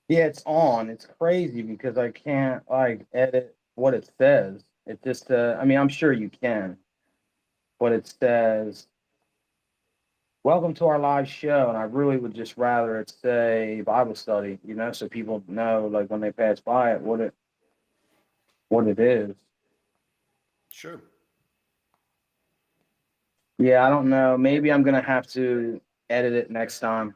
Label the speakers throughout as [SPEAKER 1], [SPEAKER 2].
[SPEAKER 1] Yeah, it's on. It's crazy because I can't like edit what it says. It just I mean, I'm sure you can, but it says welcome to our live show, and I really would just rather it say Bible study, so people know like when they pass by it what it is.
[SPEAKER 2] Sure.
[SPEAKER 1] Yeah, I don't know. Maybe I'm gonna have to edit it next time.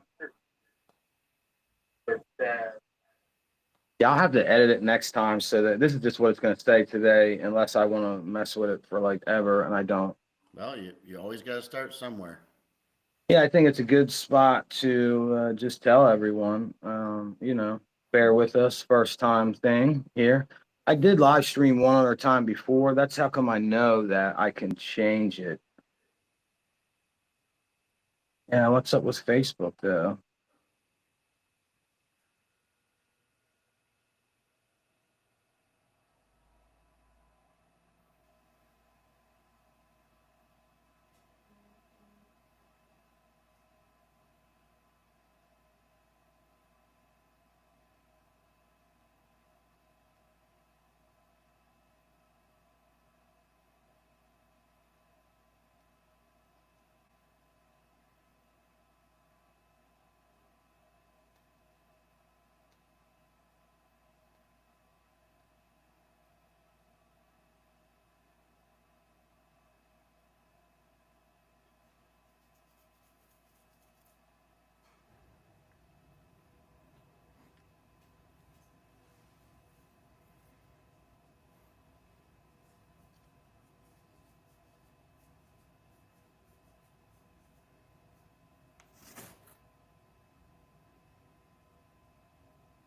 [SPEAKER 1] Yeah, I'll have to edit it next time so that this is just what it's gonna say today, unless I want to mess with it for like ever, and I don't.
[SPEAKER 2] Well, you always got to start somewhere.
[SPEAKER 1] Yeah, I think it's a good spot to just tell everyone, bear with us, first time thing here. I did live stream one other time before. That's how come I know that I can change it. Yeah, what's up with Facebook though?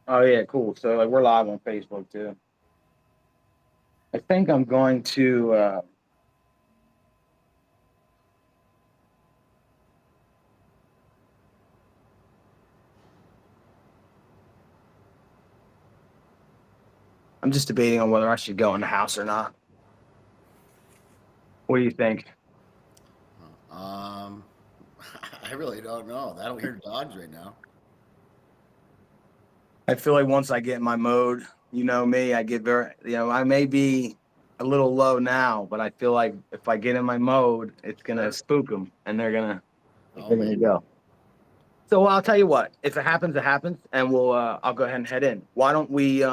[SPEAKER 1] Oh yeah, cool. So like we're live on Facebook too. I think I'm going to. I'm just debating on whether I should go in the house or not. What do you think?
[SPEAKER 2] Um, I really don't know. I don't hear dogs right now.
[SPEAKER 1] I feel like once I get in my mode, you know me, I get very, I may be a little low now, but I feel like if I get in my mode, it's gonna
[SPEAKER 2] Sure.
[SPEAKER 1] spook them and
[SPEAKER 2] Oh,
[SPEAKER 1] they're gonna
[SPEAKER 2] maybe.
[SPEAKER 1] go. So I'll tell you what, if it happens, it happens, and I'll go ahead and head in. Why don't we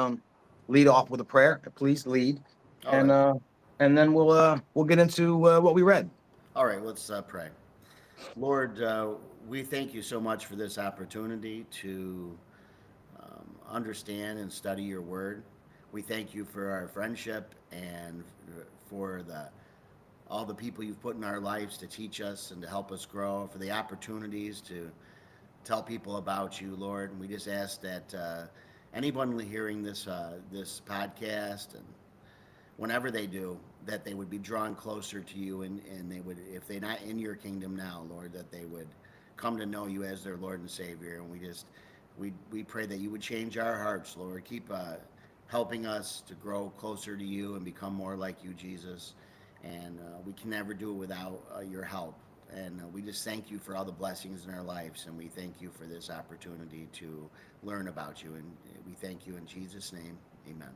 [SPEAKER 1] lead off with a prayer? Please lead,
[SPEAKER 2] All
[SPEAKER 1] and
[SPEAKER 2] right.
[SPEAKER 1] uh, and then we'll get into what we read.
[SPEAKER 2] All right. Let's pray. Lord, we thank you so much for this opportunity to understand and study your word. We thank you for our friendship and for the all the people you've put in our lives to teach us and to help us grow, for the opportunities to tell people about you, Lord. And we just ask that anyone hearing this podcast and whenever they do, that they would be drawn closer to you, and they would, if they're not in your kingdom now, Lord, that they would come to know you as their Lord and Savior. And we pray that you would change our hearts, Lord. Keep helping us to grow closer to you and become more like you, Jesus. And we can never do it without your help. And we just thank you for all the blessings in our lives, and we thank you for this opportunity to learn about you. And we thank you in Jesus' name. Amen.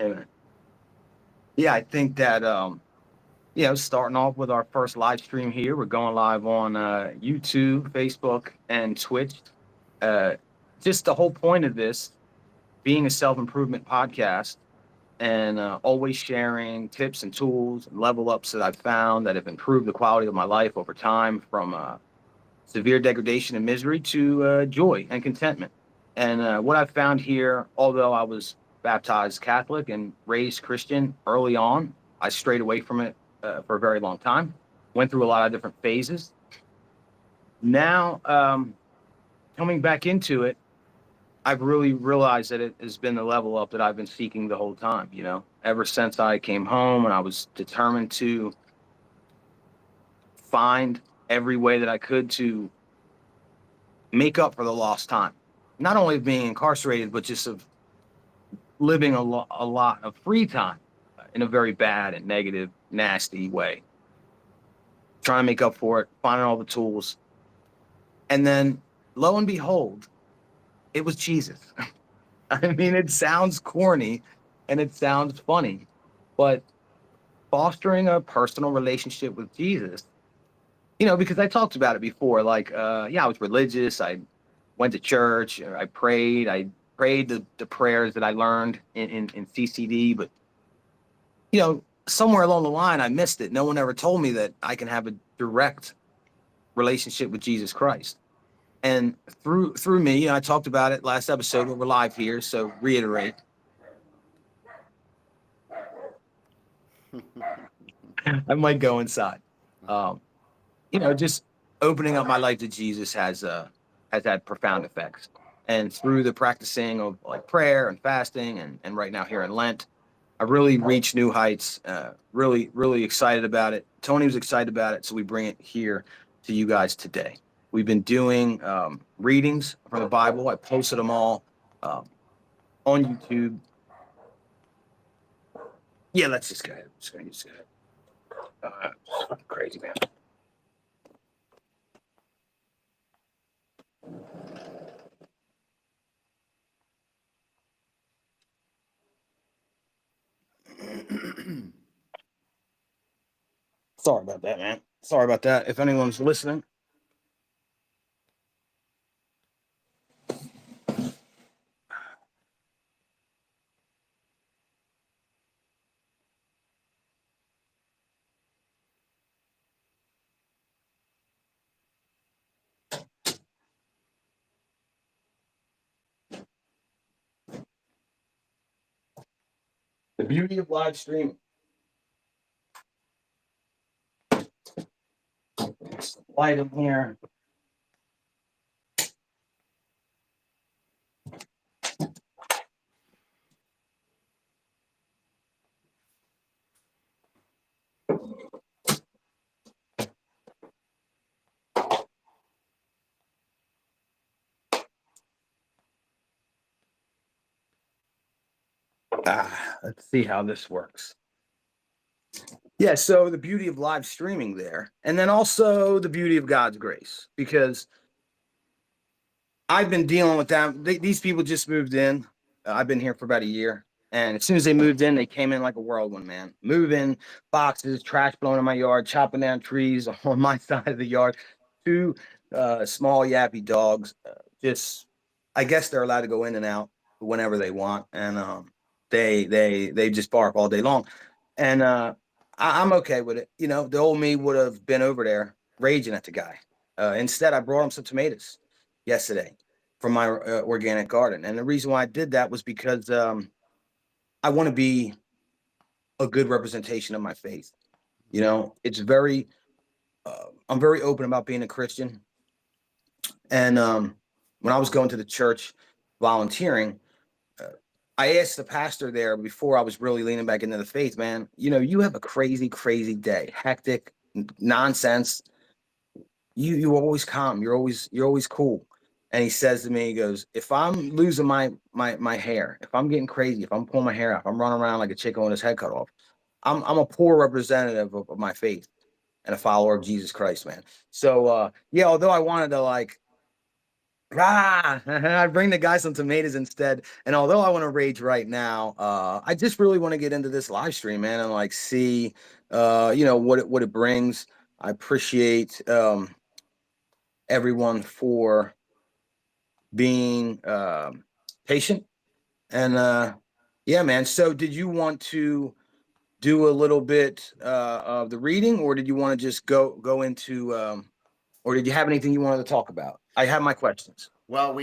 [SPEAKER 1] Amen. Yeah, I think that starting off with our first live stream here, we're going live on YouTube, Facebook, and Twitch. Uh, just the whole point of this being a self improvement podcast and always sharing tips and tools and level ups that I've found that have improved the quality of my life over time from severe degradation and misery to joy and contentment. And what I've found here, although I was baptized Catholic and raised Christian early on, I strayed away from it for a very long time, went through a lot of different phases. Now, coming back into it, I've really realized that it has been the level up that I've been seeking the whole time, ever since I came home and I was determined to find every way that I could to make up for the lost time. Not only of being incarcerated, but just of living a lot of free time in a very bad and negative, nasty way. Trying to make up for it, finding all the tools. And then lo and behold, It was Jesus. I mean, it sounds corny and it sounds funny, but fostering a personal relationship with Jesus, because I talked about it before. Like, yeah, I was religious. I went to church. I prayed. I prayed the prayers that I learned in CCD. But, somewhere along the line, I missed it. No one ever told me that I can have a direct relationship with Jesus Christ. And through me, I talked about it last episode. We're live here, so reiterate. I might go inside. Um, just opening up my life to Jesus has had profound effects. And through the practicing of like prayer and fasting and right now here in Lent, I really reached new heights. Really, really excited about it. Tony was excited about it, so we bring it here to you guys today. We've been doing readings from the Bible. I posted them all um, on YouTube. Yeah, let's just go ahead. Just gonna use it. Crazy, man. Sorry about that, man. Sorry about that. If anyone's listening. The beauty of live streaming. Light in here. Let's see how this works. Yeah, so the beauty of live streaming there, and then also the beauty of God's grace, because I've been dealing with them. These people just moved in. I've been here for about a year. And as soon as they moved in, they came in like a whirlwind, man. Moving boxes, trash blowing in my yard, chopping down trees on my side of the yard. Two small yappy dogs. Just, I guess they're allowed to go in and out whenever they want, and they just bark all day long. And I'm okay with it. The old me would have been over there raging at the guy. Instead, I brought him some tomatoes yesterday from my organic garden. And the reason why I did that was because I want to be a good representation of my faith. It's I'm very open about being a Christian. And when I was going to the church volunteering, uh, I asked the pastor there before I was really leaning back into the faith, man, you have a crazy, crazy day, hectic nonsense. You're always calm. You're always cool. And he says to me, he goes, if I'm losing my hair, if I'm getting crazy, if I'm pulling my hair out, if I'm running around like a chicken with his head cut off, I'm a poor representative of my faith and a follower of Jesus Christ, man. So yeah, although I wanted to like I bring the guy some tomatoes instead. And although I want to rage right now, I just really want to get into this live stream, man, and like see what it brings. I appreciate everyone for being patient. And yeah, man. So did you want to do a little bit of the reading, or did you want to just go into or did you have anything you wanted to talk about? I have my questions.
[SPEAKER 2] Well,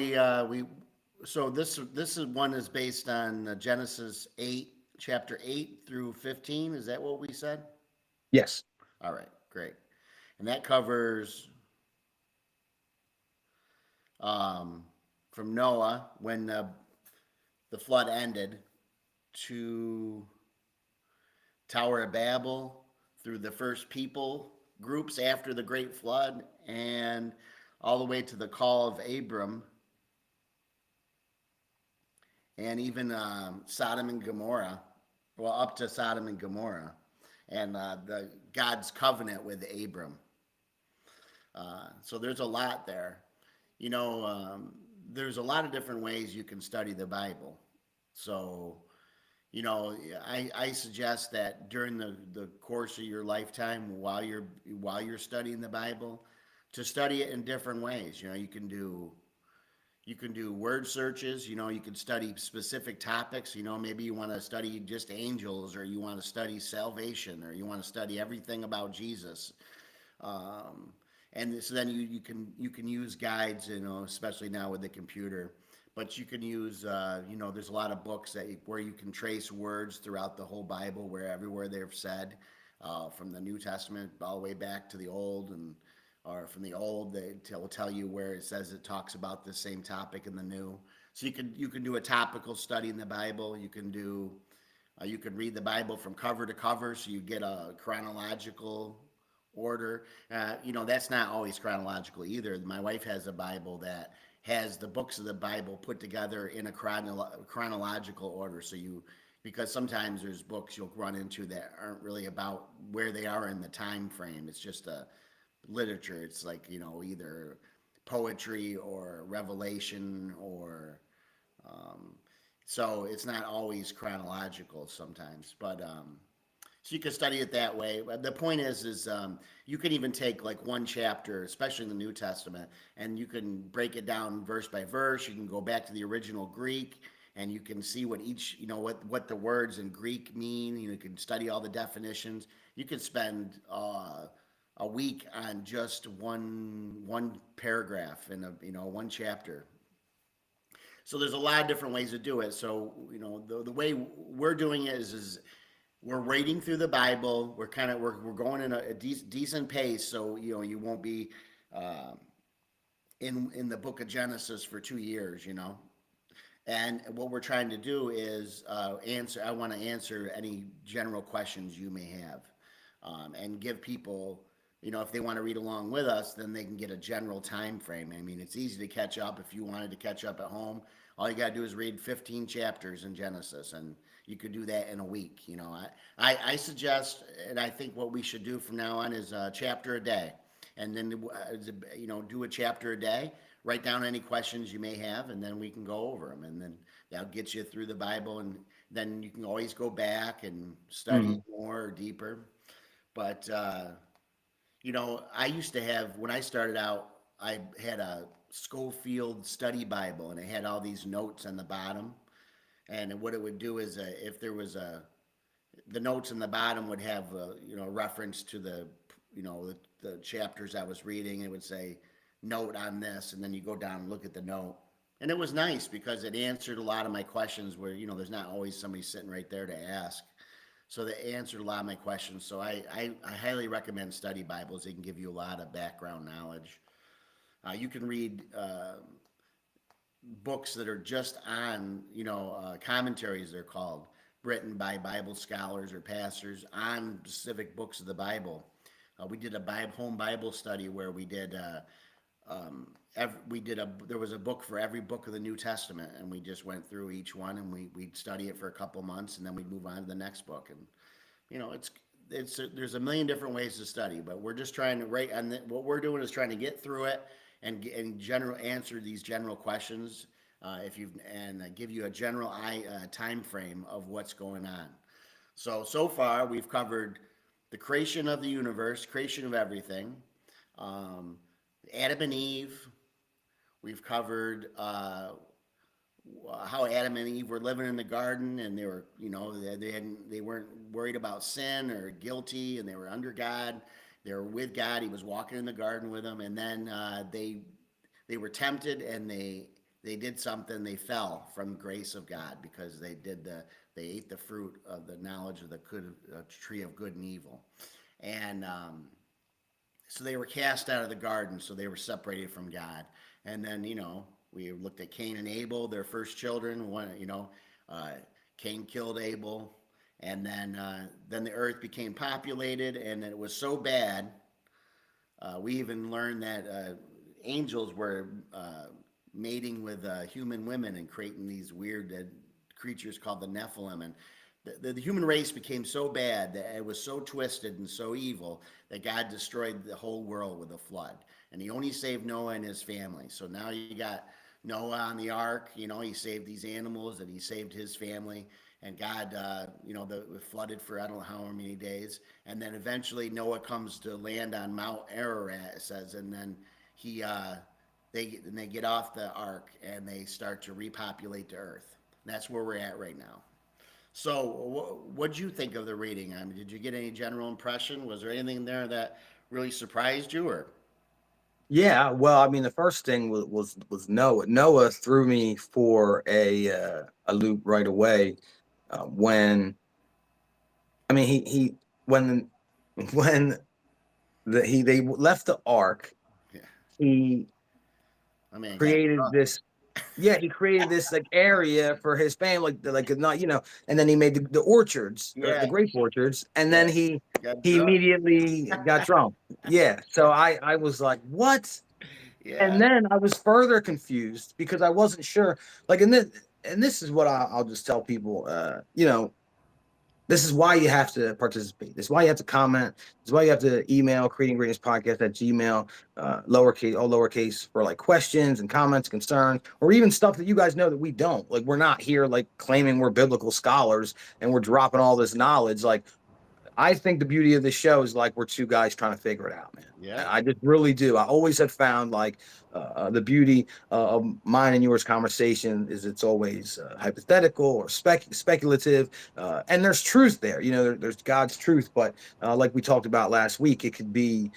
[SPEAKER 2] so this is one is based on Genesis 8, chapter 8 through 15. Is that what we said?
[SPEAKER 1] Yes.
[SPEAKER 2] All right, great. And that covers um, from Noah when the flood ended to Tower of Babel, through the first people groups after the great flood, and all the way to the call of Abram, and even Sodom and Gomorrah, well, up to Sodom and Gomorrah, and the God's covenant with Abram. So there's a lot there. You know, there's a lot of different ways you can study the Bible. So, you know, I suggest that during the course of your lifetime, while you're studying the Bible, to study it in different ways. You know, you can do word searches. You know, you can study specific topics. You know, maybe you want to study just angels, or you want to study salvation, or you want to study everything about Jesus. Um, and so then you can use guides, you know, especially now with the computer. But you can use, you know, there's a lot of books where you can trace words throughout the whole Bible, where everywhere they've said, from the New Testament all the way back to the Old, and or from the Old, will tell you where it says it talks about the same topic in the New. So you can do a topical study in the Bible. You can read the Bible from cover to cover, so you get a chronological order. You know, that's not always chronological either. My wife has a Bible that has the books of the Bible put together in a chronological order. Because sometimes there's books you'll run into that aren't really about where they are in the time frame. It's just a literature. It's like, you know, either poetry or revelation or um, so it's not always chronological sometimes, but so you can study it that way. But the point is you can even take like one chapter, especially in the New Testament, and you can break it down verse by verse. You can go back to the original Greek, and you can see what each, you know, what the words in Greek mean. You can study all the definitions. You can spend a week on just one paragraph in a, you know, one chapter. So there's a lot of different ways to do it. So, you know, the way we're doing it is we're reading through the Bible. We're going in a decent pace, so you know you won't be uh, in the book of Genesis for 2 years, you know. And what we're trying to do is answer. I want to answer any general questions you may have, and give people, you know, if they want to read along with us, then they can get a general time frame. I mean, it's easy to catch up. If you wanted to catch up at home, all you got to do is read 15 chapters in Genesis, and you could do that in a week. You know, I suggest, and I think what we should do from now on is a chapter a day, and then you know, do a chapter a day. Write down any questions you may have, and then we can go over them, and then that'll get you through the Bible, and then you can always go back and study
[SPEAKER 1] Mhm.
[SPEAKER 2] it more or deeper. But you know, I used to have, when I started out, I had a Schofield study Bible, and it had all these notes on the bottom. And what it would do is, if there was the notes in the bottom would have, you know, reference to you know, the chapters I was reading. It would say, note on this, and then you go down and look at the note. And it was nice because it answered a lot of my questions where, you know, there's not always somebody sitting right there to ask. So they answered a lot of my questions. So I highly recommend study Bibles. They can give you a lot of background knowledge. You can read books that are just on, you know, commentaries, they're called, written by Bible scholars or pastors on specific books of the Bible. We did a home Bible study where we did there was a book for every book of the New Testament, and we just went through each one, and we'd study it for a couple months, and then we'd move on to the next book. And you know, there's a million different ways to study, but we're just trying to rate, and what we're doing is trying to get through it and general answer these general questions, if you and give you a general time frame of what's going on. So far we've covered the creation of the universe, creation of everything, um, Adam and Eve. We've covered how Adam and Eve were living in the garden, and they were, you know, they weren't worried about sin or guilty, and they were under God. They were with God. He was walking in the garden with them, and then they were tempted, and they did something. They fell from the grace of God because they ate the fruit of the knowledge of the tree of good and evil, and so they were cast out of the garden. So they were separated from God. And then, you know, we looked at Cain and Abel, their first children. One, you know, Cain killed Abel, and then the earth became populated, and it was so bad. We even learned that angels were mating with human women and creating these weird creatures called the Nephilim. And the human race became so bad that it was so twisted and so evil that God destroyed the whole world with a flood. And he only saved Noah and his family. So now Noah on the ark. You know, he saved these animals and he saved his family. And God, you know, it flooded for I don't know how many days. And then eventually Noah comes to land on Mount Ararat, it says, and then he they get off the ark and they start to repopulate the earth. And that's where we're at right now. So, what did you think of the reading? I mean, did you get any general impression? Was there anything there that really surprised you, or?
[SPEAKER 1] Yeah, well, I mean, the first thing was Noah. Noah threw me for a loop right away when I mean he when when they left the ark,
[SPEAKER 2] Yeah,
[SPEAKER 1] he
[SPEAKER 2] I mean, got
[SPEAKER 1] created
[SPEAKER 2] drunk.
[SPEAKER 1] this. Yeah, he created this like area for his family, like not and then he made the orchards or the
[SPEAKER 2] Yeah,
[SPEAKER 1] grape orchards, and
[SPEAKER 2] yeah,
[SPEAKER 1] then
[SPEAKER 2] got
[SPEAKER 1] he
[SPEAKER 2] drunk.
[SPEAKER 1] immediately got drunk. Yeah, so I was like, what?
[SPEAKER 2] Yeah,
[SPEAKER 1] And then I was further confused because I wasn't sure. Like, and this is what I'll just tell people. This is why you have to participate. This is why you have to comment. This is why you have to email creating greatness podcast at Gmail, lowercase, all lowercase for like questions and comments, concerns, or even stuff that you guys know that we don't. Like, we're not here like claiming we're biblical scholars and we're dropping all this knowledge. Like, I think the beauty of the show is like we're two guys trying to figure it out, man.
[SPEAKER 2] yeah,
[SPEAKER 1] I just really do. I always have found like the beauty of mine and yours conversation is it's always hypothetical or speculative, and there's truth there. There's God's truth, but like we talked about last week, it could be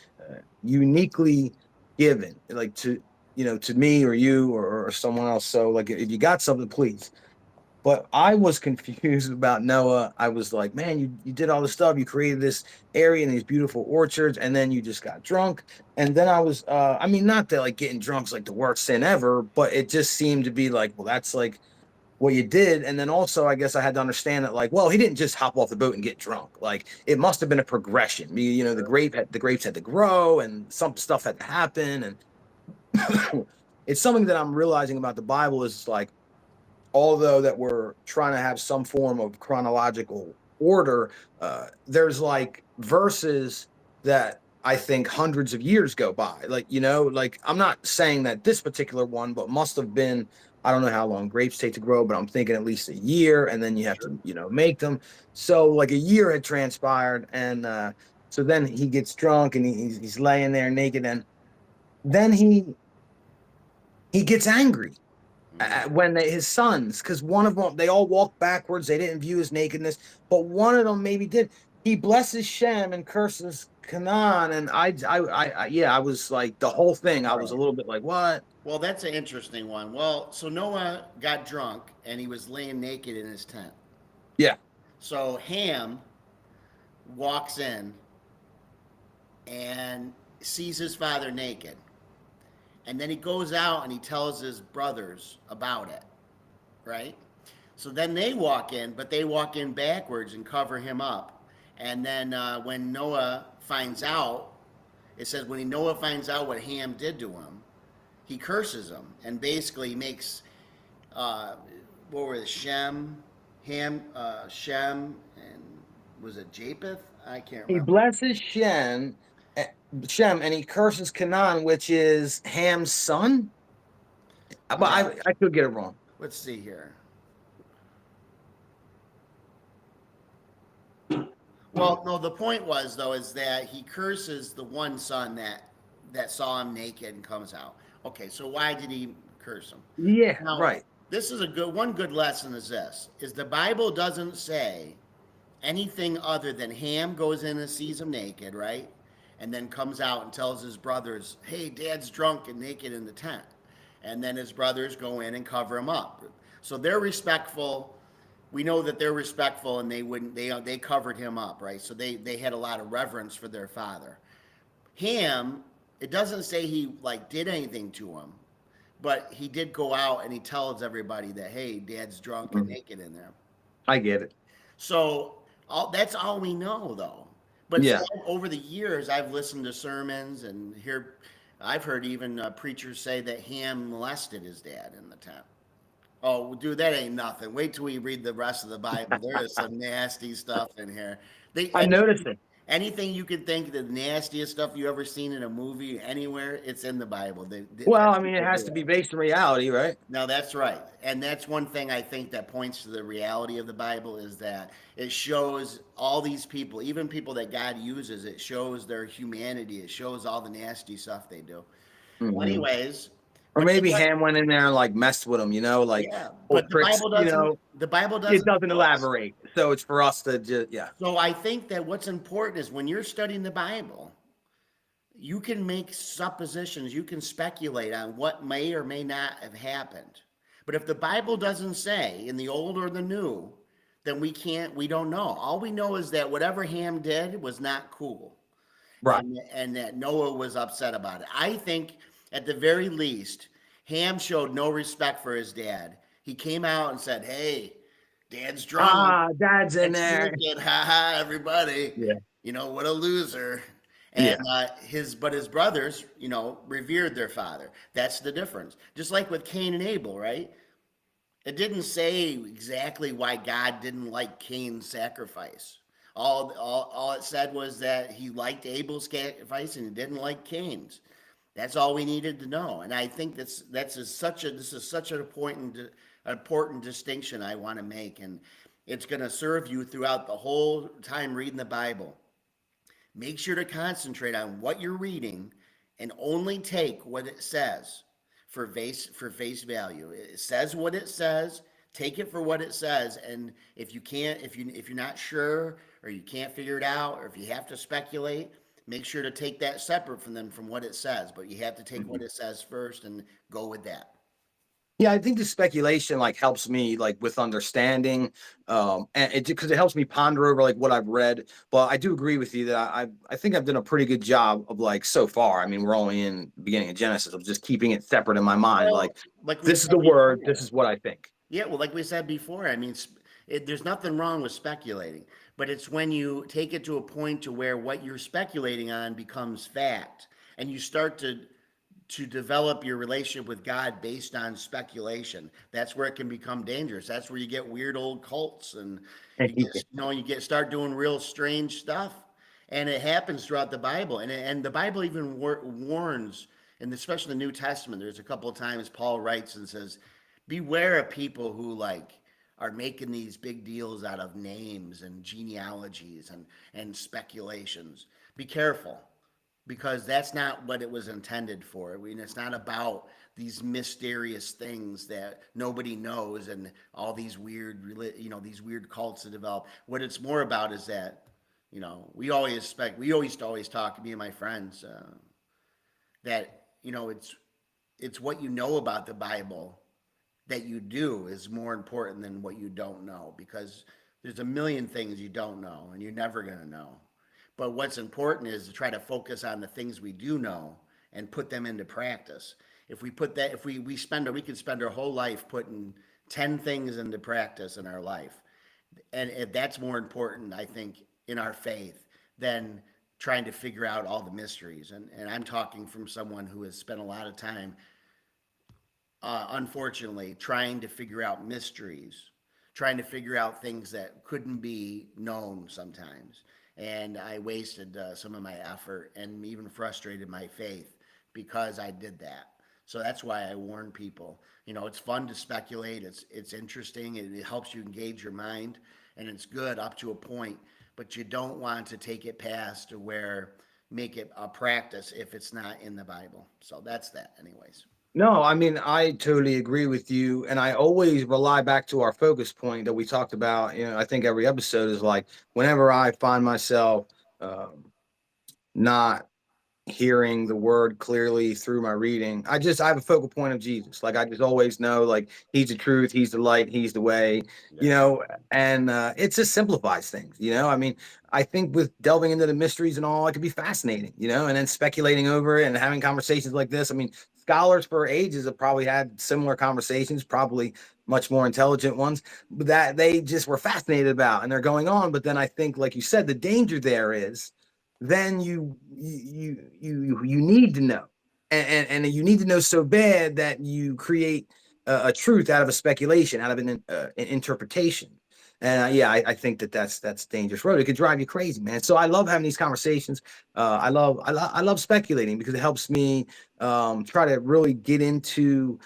[SPEAKER 1] uniquely given, like to me or you or someone else. So like if you got something, please. But I was confused about Noah. I was like, man, you did all this stuff. You created this area and these beautiful orchards, and then you just got drunk. And then I was, I mean, not that like getting drunk's like the worst sin ever, but it just seemed to be like, well, that's like what you did. And then also, I guess I had to understand that, like, well, he didn't just hop off the boat and get drunk. Like, it must have been a progression. The grapes had to grow, and some stuff had to happen. And it's something that I'm realizing about the Bible is like, although that we're trying to have some form of chronological order, there's like verses that I think hundreds of years go by. Like I'm not saying that this particular one, but must have been, I don't know how long grapes take to grow, but I'm thinking at least a year, and then you have
[SPEAKER 2] sure.
[SPEAKER 1] to, make them. So like a year had transpired, and so then he gets drunk and he's laying there naked, and then he gets angry when his sons, because one of them, they all walked backwards. They didn't view his nakedness, but one of them maybe did. He blesses Shem and curses Canaan, and yeah, I was like the whole thing. I
[SPEAKER 2] All
[SPEAKER 1] was a
[SPEAKER 2] right.
[SPEAKER 1] little bit like, what?
[SPEAKER 2] Well, that's an interesting one. Well, so Noah got drunk and he was laying naked in his tent.
[SPEAKER 1] Yeah,
[SPEAKER 2] So Ham walks in and sees his father naked. And then he goes out and he tells his brothers about it, right? So then they walk in, but they walk in backwards and cover him up. And then when Noah finds out, it says when Noah finds out what Ham did to him, he curses him and basically makes uh, what were it, Shem, and was it Japheth? I can't
[SPEAKER 1] he
[SPEAKER 2] remember.
[SPEAKER 1] blesses Shem, and he curses Canaan, which is Ham's son. But
[SPEAKER 2] Yeah,
[SPEAKER 1] I could get it wrong.
[SPEAKER 2] let's see here. Well, no, the point was though is that he curses the one son that saw him naked and comes out. Okay, so why did he curse him?
[SPEAKER 1] Yeah,
[SPEAKER 2] Now,
[SPEAKER 1] right.
[SPEAKER 2] this is a good lesson is this is the Bible doesn't say anything other than Ham goes in and sees him naked, right? And then comes out and tells his brothers, "Hey, Dad's drunk and naked in the tent." And then his brothers go in and cover him up. So they're respectful. We know that they're respectful, and they covered him up, right? So they had a lot of reverence for their father. Ham, it doesn't say he like did anything to him, but he did go out and he tells everybody that, hey, Dad's drunk and
[SPEAKER 1] Mhm.
[SPEAKER 2] naked in there.
[SPEAKER 1] I get it.
[SPEAKER 2] So that's all we know, though. But see,
[SPEAKER 1] Yeah.
[SPEAKER 2] over the years, I've listened to sermons and I've heard even preachers say that Ham molested his dad in the tent. Oh, dude, that ain't nothing. Wait till we read the rest of the Bible. There is some nasty stuff in here. They
[SPEAKER 1] I
[SPEAKER 2] and,
[SPEAKER 1] noticed it.
[SPEAKER 2] Anything you can think, the nastiest stuff you ever seen in a movie anywhere, it's in the Bible.
[SPEAKER 1] Well, I mean, it has to be based in reality, right?
[SPEAKER 2] No, that's right. And that's one thing I think that points to the reality of the Bible is that it shows all these people, even people that God uses, it shows their humanity. It shows all the nasty stuff they do. Well,
[SPEAKER 1] Mhm.
[SPEAKER 2] anyways,
[SPEAKER 1] Or
[SPEAKER 2] but
[SPEAKER 1] maybe Ham went in there and like messed with him, like
[SPEAKER 2] yeah,
[SPEAKER 1] old
[SPEAKER 2] but
[SPEAKER 1] tricks,
[SPEAKER 2] the Bible
[SPEAKER 1] it
[SPEAKER 2] doesn't
[SPEAKER 1] doesn't
[SPEAKER 2] tell us.
[SPEAKER 1] elaborate. So it's for us to just, yeah.
[SPEAKER 2] So I think that what's important is when you're studying the Bible, you can make suppositions, you can speculate on what may or may not have happened. But if the Bible doesn't say in the old or the new, then we don't know. All we know is that whatever Ham did was not cool.
[SPEAKER 1] Right.
[SPEAKER 2] And that Noah was upset about it. I think at the very least, Ham showed no respect for his dad. He came out and said, "Hey, Dad's drunk.
[SPEAKER 1] Dad's in
[SPEAKER 2] Let's
[SPEAKER 1] there.
[SPEAKER 2] drink it. Ha ha, everybody.
[SPEAKER 1] Yeah.
[SPEAKER 2] What a loser." And
[SPEAKER 1] Yeah.
[SPEAKER 2] his brothers, revered their father. That's the difference. Just like with Cain and Abel, right? It didn't say exactly why God didn't like Cain's sacrifice. All it said was that he liked Abel's sacrifice and he didn't like Cain's. That's all we needed to know. And I think this is such an important distinction I want to make, and it's going to serve you throughout the whole time reading the Bible. Make sure to concentrate on what you're reading and only take what it says for face value. It says what it says. Take it for what it says. And if you're not sure or you can't figure it out or if you have to speculate, make sure to take that separate from what it says. But you have to take what it says first and go with that.
[SPEAKER 1] Yeah, I think the speculation helps me with understanding, and because it helps me ponder over what I've read. But I do agree with you that I think I've done a pretty good job of so far. I mean, we're only in the beginning of Genesis of just keeping it separate in my mind.
[SPEAKER 2] Well,
[SPEAKER 1] This is the word. This is what I think.
[SPEAKER 2] Yeah, well, like we said before, I mean, there's nothing wrong with speculating, but it's when you take it to a point to where what you're speculating on becomes fact, and you start to develop your relationship with God based on speculation. That's where it can become dangerous. That's where you get weird old cults, and start doing real strange stuff, and it happens throughout the Bible, and the Bible even warns, and especially the New Testament. There's a couple of times Paul writes and says, beware of people who are making these big deals out of names and genealogies and speculations. Be careful, because that's not what it was intended for. I mean, it's not about these mysterious things that nobody knows and all these weird cults that develop. What it's more about is that, we used to always talk, me and my friends, that, it's what you know about the Bible that you do is more important than what you don't know, because there's a million things you don't know and you're never going to know. But what's important is to try to focus on the things we do know and put them into practice. If we put that, we could spend our whole life putting 10 things into practice in our life. And that's more important, I think, in our faith than trying to figure out all the mysteries. And I'm talking from someone who has spent a lot of time, unfortunately, trying to figure out mysteries, trying to figure out things that couldn't be known sometimes. And I wasted some of my effort and even frustrated my faith because I did that. So that's why I warn people. It's fun to speculate. It's interesting. It helps you engage your mind, and it's good up to a point. But you don't want to take it past to where make it a practice if it's not in the Bible. So that's that, anyways.
[SPEAKER 1] No, I mean, I totally agree with you. And I always rely back to our focus point that we talked about. I think every episode is whenever I find myself not hearing the word clearly through my reading, I have a focal point of Jesus. I just always know, he's the truth, he's the light, he's the way, and it just simplifies things, I mean, I think with delving into the mysteries and all, it could be fascinating, and then speculating over it and having conversations like this. I mean, scholars for ages have probably had similar conversations, probably much more intelligent ones, but that they just were fascinated about, and they're going on. But then I think, like you said, the danger there is then you need to know, and you need to know so bad that you create a truth out of a speculation, out of an interpretation. And yeah, I think that's dangerous road. It could drive you crazy, man. So I love having these conversations. I love speculating because it helps me try to really get into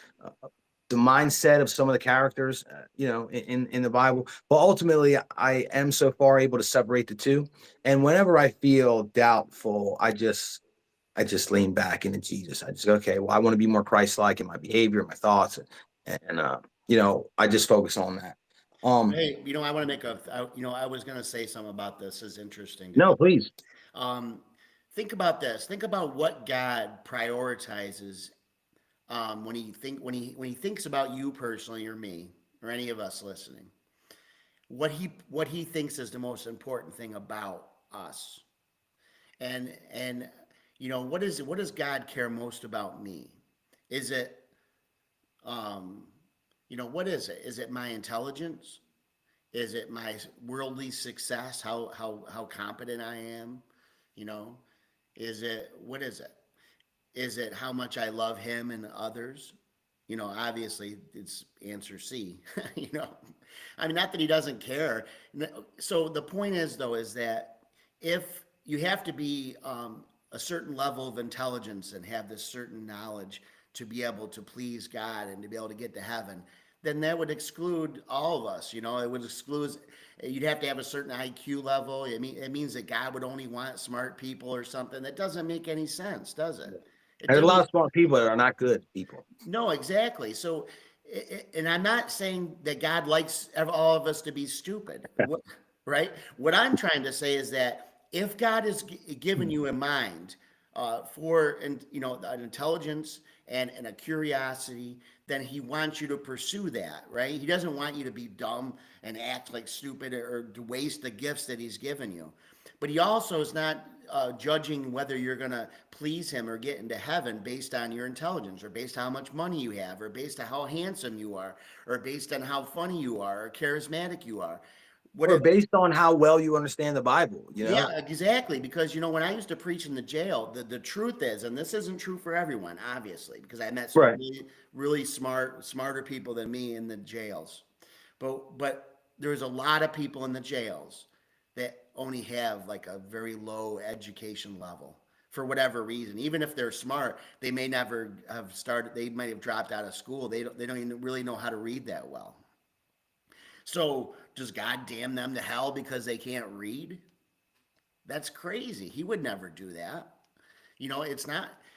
[SPEAKER 1] the mindset of some of the characters, in the Bible. But ultimately, I am so far able to separate the two. And whenever I feel doubtful, I just lean back into Jesus. I just go, okay, well, I want to be more Christ-like in my behavior, my thoughts, and I just focus on that.
[SPEAKER 2] Hey, I want to make I was going to say something about this. Is interesting to me.
[SPEAKER 1] No, please.
[SPEAKER 2] Um, think about this. Think about what God prioritizes when he thinks about you personally or me or any of us listening. What he thinks is the most important thing about us. And what does God care most about me? Is it what is it? Is it my intelligence? Is it my worldly success? How competent I am? You know, what is it? Is it how much I love him and others? Obviously it's answer C. I mean, not that he doesn't care. So the point is, though, is that if you have to be a certain level of intelligence and have this certain knowledge to be able to please God and to be able to get to heaven, then that would exclude all of us. It would exclude. You'd have to have a certain IQ level. It means that God would only want smart people or something. That doesn't make any sense, does it? It
[SPEAKER 1] There's a lot
[SPEAKER 2] doesn't.
[SPEAKER 1] of smart people that are not good people.
[SPEAKER 2] No, exactly. So, and I'm not saying that God likes all of us to be stupid, right? What I'm trying to say is that if God has given you a mind for, and an intelligence and a curiosity, then He wants you to pursue that, right? He doesn't want you to be dumb and act like stupid or to waste the gifts that He's given you. But He also is not judging whether you're going to please him or get into heaven based on your intelligence or based on how much money you have or based on how handsome you are or based on how funny you are or charismatic you are.
[SPEAKER 1] Or based on how well you understand the Bible,
[SPEAKER 2] Yeah, exactly. Because when I used to preach in the jail, the truth is, and this isn't true for everyone, obviously, because I met some
[SPEAKER 1] Right.
[SPEAKER 2] really, really smarter people than me in the jails. But there's a lot of people in the jails that only have like a very low education level for whatever reason. Even if they're smart, they may never have started. They might have dropped out of school. They don't even really know how to read that well. So does God damn them to hell because they can't read? That's crazy. He would never do that.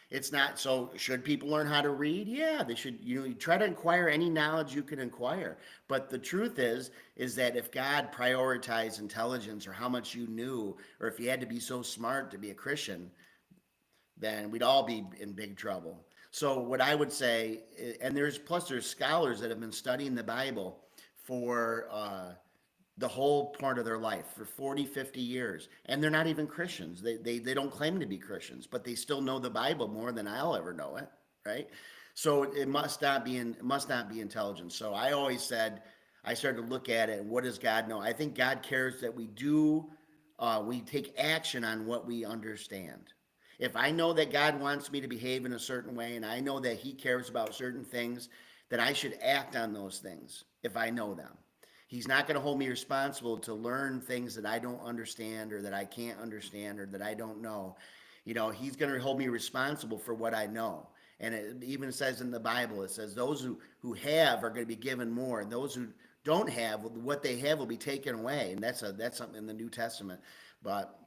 [SPEAKER 2] It's not so should people learn how to read? Yeah, they should, you try to inquire any knowledge you can inquire. But the truth is that if God prioritized intelligence or how much you knew, or if you had to be so smart to be a Christian, then we'd all be in big trouble. So what I would say, and there's scholars that have been studying the Bible for the whole part of their life for 40, 50 years, and they're not even Christians. They don't claim to be Christians, but they still know the Bible more than I'll ever know it, right? So it must not be intelligence. So I always said, I started to look at it, what does God know? I think God cares that we take action on what we understand. If I know that God wants me to behave in a certain way and I know that He cares about certain things, then I should act on those things if I know them. He's not going to hold me responsible to learn things that I don't understand or that I can't understand or that I don't know. He's going to hold me responsible for what I know. And it even says in the Bible, it says those who have are going to be given more, and those who don't have, what they have will be taken away. And that's something in the New Testament. But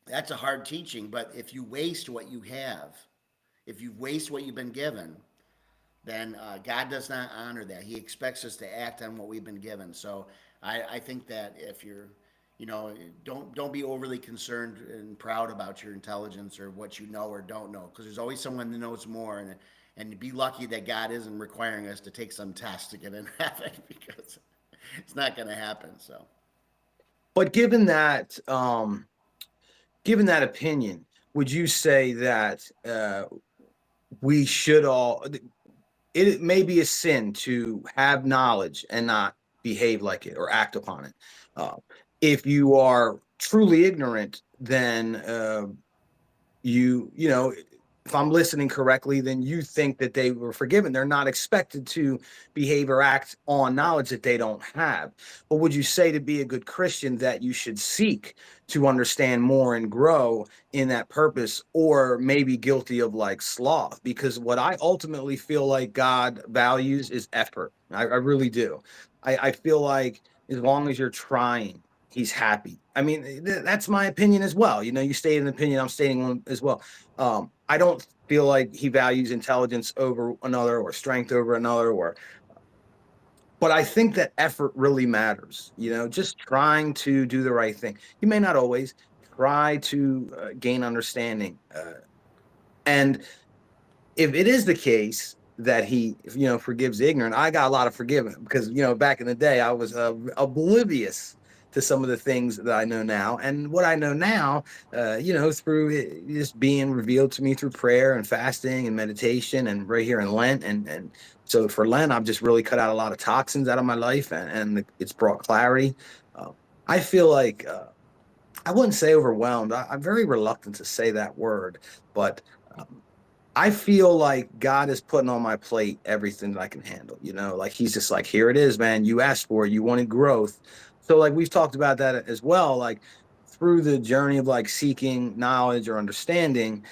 [SPEAKER 2] that's a hard teaching. But if you waste what you have, if you waste what you've been given, then God does not honor that. He expects us to act on what we've been given. So I think that if you're, don't be overly concerned and proud about your intelligence or what you know or don't know, because there's always someone that knows more, and be lucky that God isn't requiring us to take some test to get in heaven, because it's not going to happen. So,
[SPEAKER 1] But given that opinion, would you say that we should all? It may be a sin to have knowledge and not behave like it or act upon it. Uh, if you are truly ignorant, then you know if I'm listening correctly, then you think that they were forgiven. They're not expected to behave or act on knowledge that they don't have. But would you say, to be a good Christian, that you should seek to understand more and grow in that purpose, or maybe guilty of like sloth? Because what I ultimately feel like God values is effort. I really do. I feel like as long as you're trying, he's happy. I mean, that's my opinion as well. You know, you stated an opinion, I'm stating one as well. I don't feel like he values intelligence over another, or strength over another, but I think that effort really matters. You know, just trying to do the right thing. You may not always try to gain understanding. And if it is the case that he, you know, forgives the ignorant, I got a lot of forgiveness, because, you know, back in the day, I was oblivious to some of the things that I know now. And what I know now, you know, through just being revealed to me through prayer and fasting and meditation, and right here in Lent. And so for Lent, I've just really cut out a lot of toxins out of my life, and it's brought clarity. Uh, I feel like, I wouldn't say overwhelmed. I'm very reluctant to say that word, but um, I feel like God is putting on my plate everything that I can handle. You know, like he's just like, here it is, man. You asked for it. You wanted growth. So like we've talked about that as well. Like through the journey of like seeking knowledge or understanding,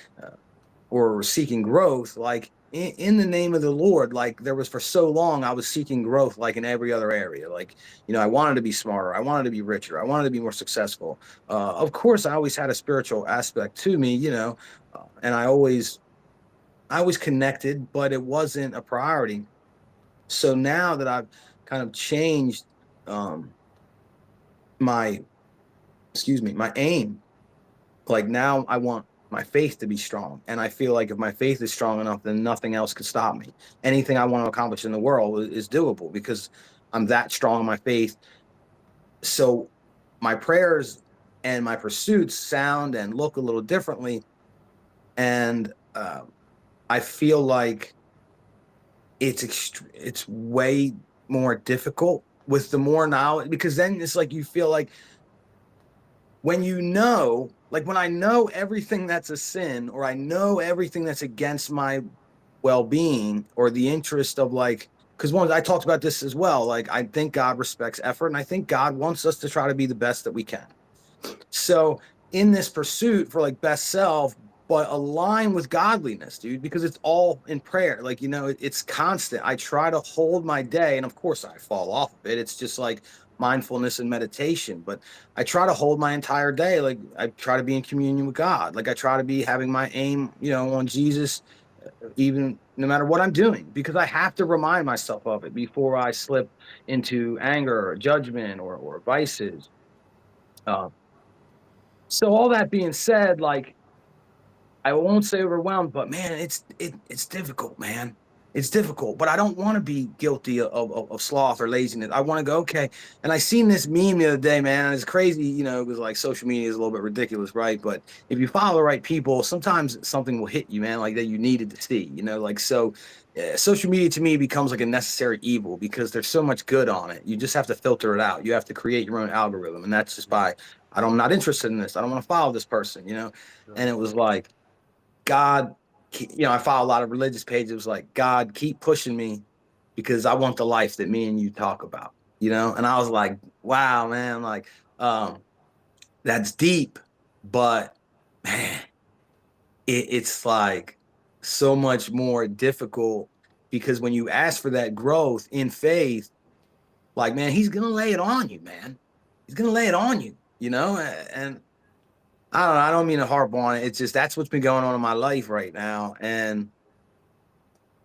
[SPEAKER 1] or seeking growth, like in the name of the Lord, like there was, for so long, I was seeking growth like in every other area. Like, you know, I wanted to be smarter. I wanted to be richer. I wanted to be more successful. Of course, I always had a spiritual aspect to me, you know, and I was connected, but it wasn't a priority. So now that I've kind of changed my, my aim, like now I want my faith to be strong. And I feel like if my faith is strong enough, then nothing else could stop me. Anything I want to accomplish in the world is doable, because I'm that strong in my faith. So my prayers and my pursuits sound and look a little differently. And I feel like it's way more difficult with the more knowledge, because then it's like you feel like when you know, like when I know everything that's a sin, or I know everything that's against my well-being or the interest of, like, because one, I talked about this as well, like I think God respects effort, and I think God wants us to try to be the best that we can. So in this pursuit for like best self, but align with godliness, dude, because it's all in prayer. Like, you know, it's constant. I try to hold my day, and of course I fall off of it. It's just like mindfulness and meditation, but I try to hold my entire day. Like I try to be in communion with God. Like I try to be having my aim, you know, on Jesus, even no matter what I'm doing, because I have to remind myself of it before I slip into anger or judgment or vices. Uh, so all that being said, like I won't say overwhelmed, but man, it's difficult, man. It's difficult, but I don't want to be guilty of sloth or laziness. I want to go, okay. And I seen this meme the other day, man. And it's crazy, you know, because like social media is a little bit ridiculous, right? But if you follow the right people, sometimes something will hit you, man, like that you needed to see, you know, like so. Social media to me becomes like a necessary evil, because there's so much good on it. You just have to filter it out. You have to create your own algorithm, and that's just by I'm not interested in this. I don't want to follow this person, you know. And it was like, God, you know, I follow a lot of religious pages. It was like, God, keep pushing me, because I want the life that me and you talk about, you know? And I was like, wow, man, like, that's deep, but man, it's like so much more difficult, because when you ask for that growth in faith, like, man, he's going to lay it on you, man. He's going to lay it on you, you know? And I don't know. I don't mean to harp on it. It's just that's what's been going on in my life right now. And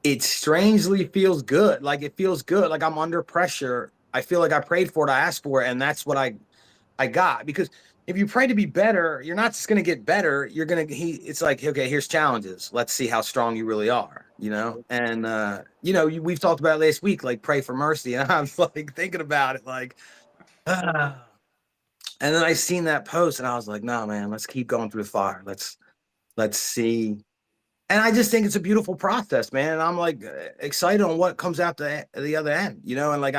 [SPEAKER 1] it strangely feels good. Like it feels good. Like I'm under pressure. I feel like I prayed for it. I asked for it. And that's what I got. Because if you pray to be better, you're not just going to get better. You're going to, it's like, okay, here's challenges. Let's see how strong you really are, you know? And, you know, we've talked about it last week, like pray for mercy. And I was like thinking about it, like, ah. And then I seen that post, and I was like, no, man, let's keep going through the fire. Let's see. And I just think it's a beautiful process, man. And I'm like excited on what comes out the other end, you know? And like,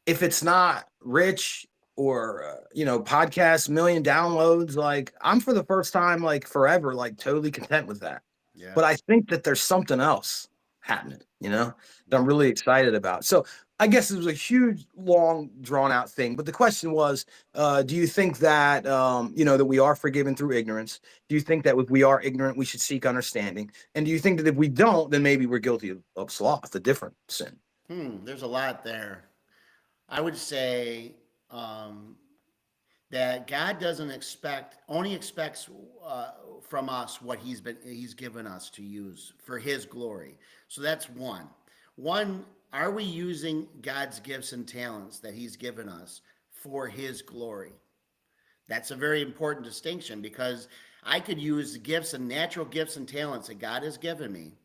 [SPEAKER 1] if it's not rich or, you know, podcast, million downloads, like I'm for the first time, like forever, like totally content with that.
[SPEAKER 2] Yeah.
[SPEAKER 1] But I think that there's something else happening, that I'm really excited about. So I guess it was a huge, long, drawn out thing. But the question was, do you think that, that we are forgiven through ignorance? Do you think that if we are ignorant, we should seek understanding? And do you think that if we don't, then maybe we're guilty of sloth, a different sin?
[SPEAKER 2] There's a lot there. I would say um, that God doesn't only expects from us what He's given us to use for His glory. So that's one. One, are we using God's gifts and talents that He's given us for His glory? That's a very important distinction because I could use the gifts and natural gifts and talents that God has given me,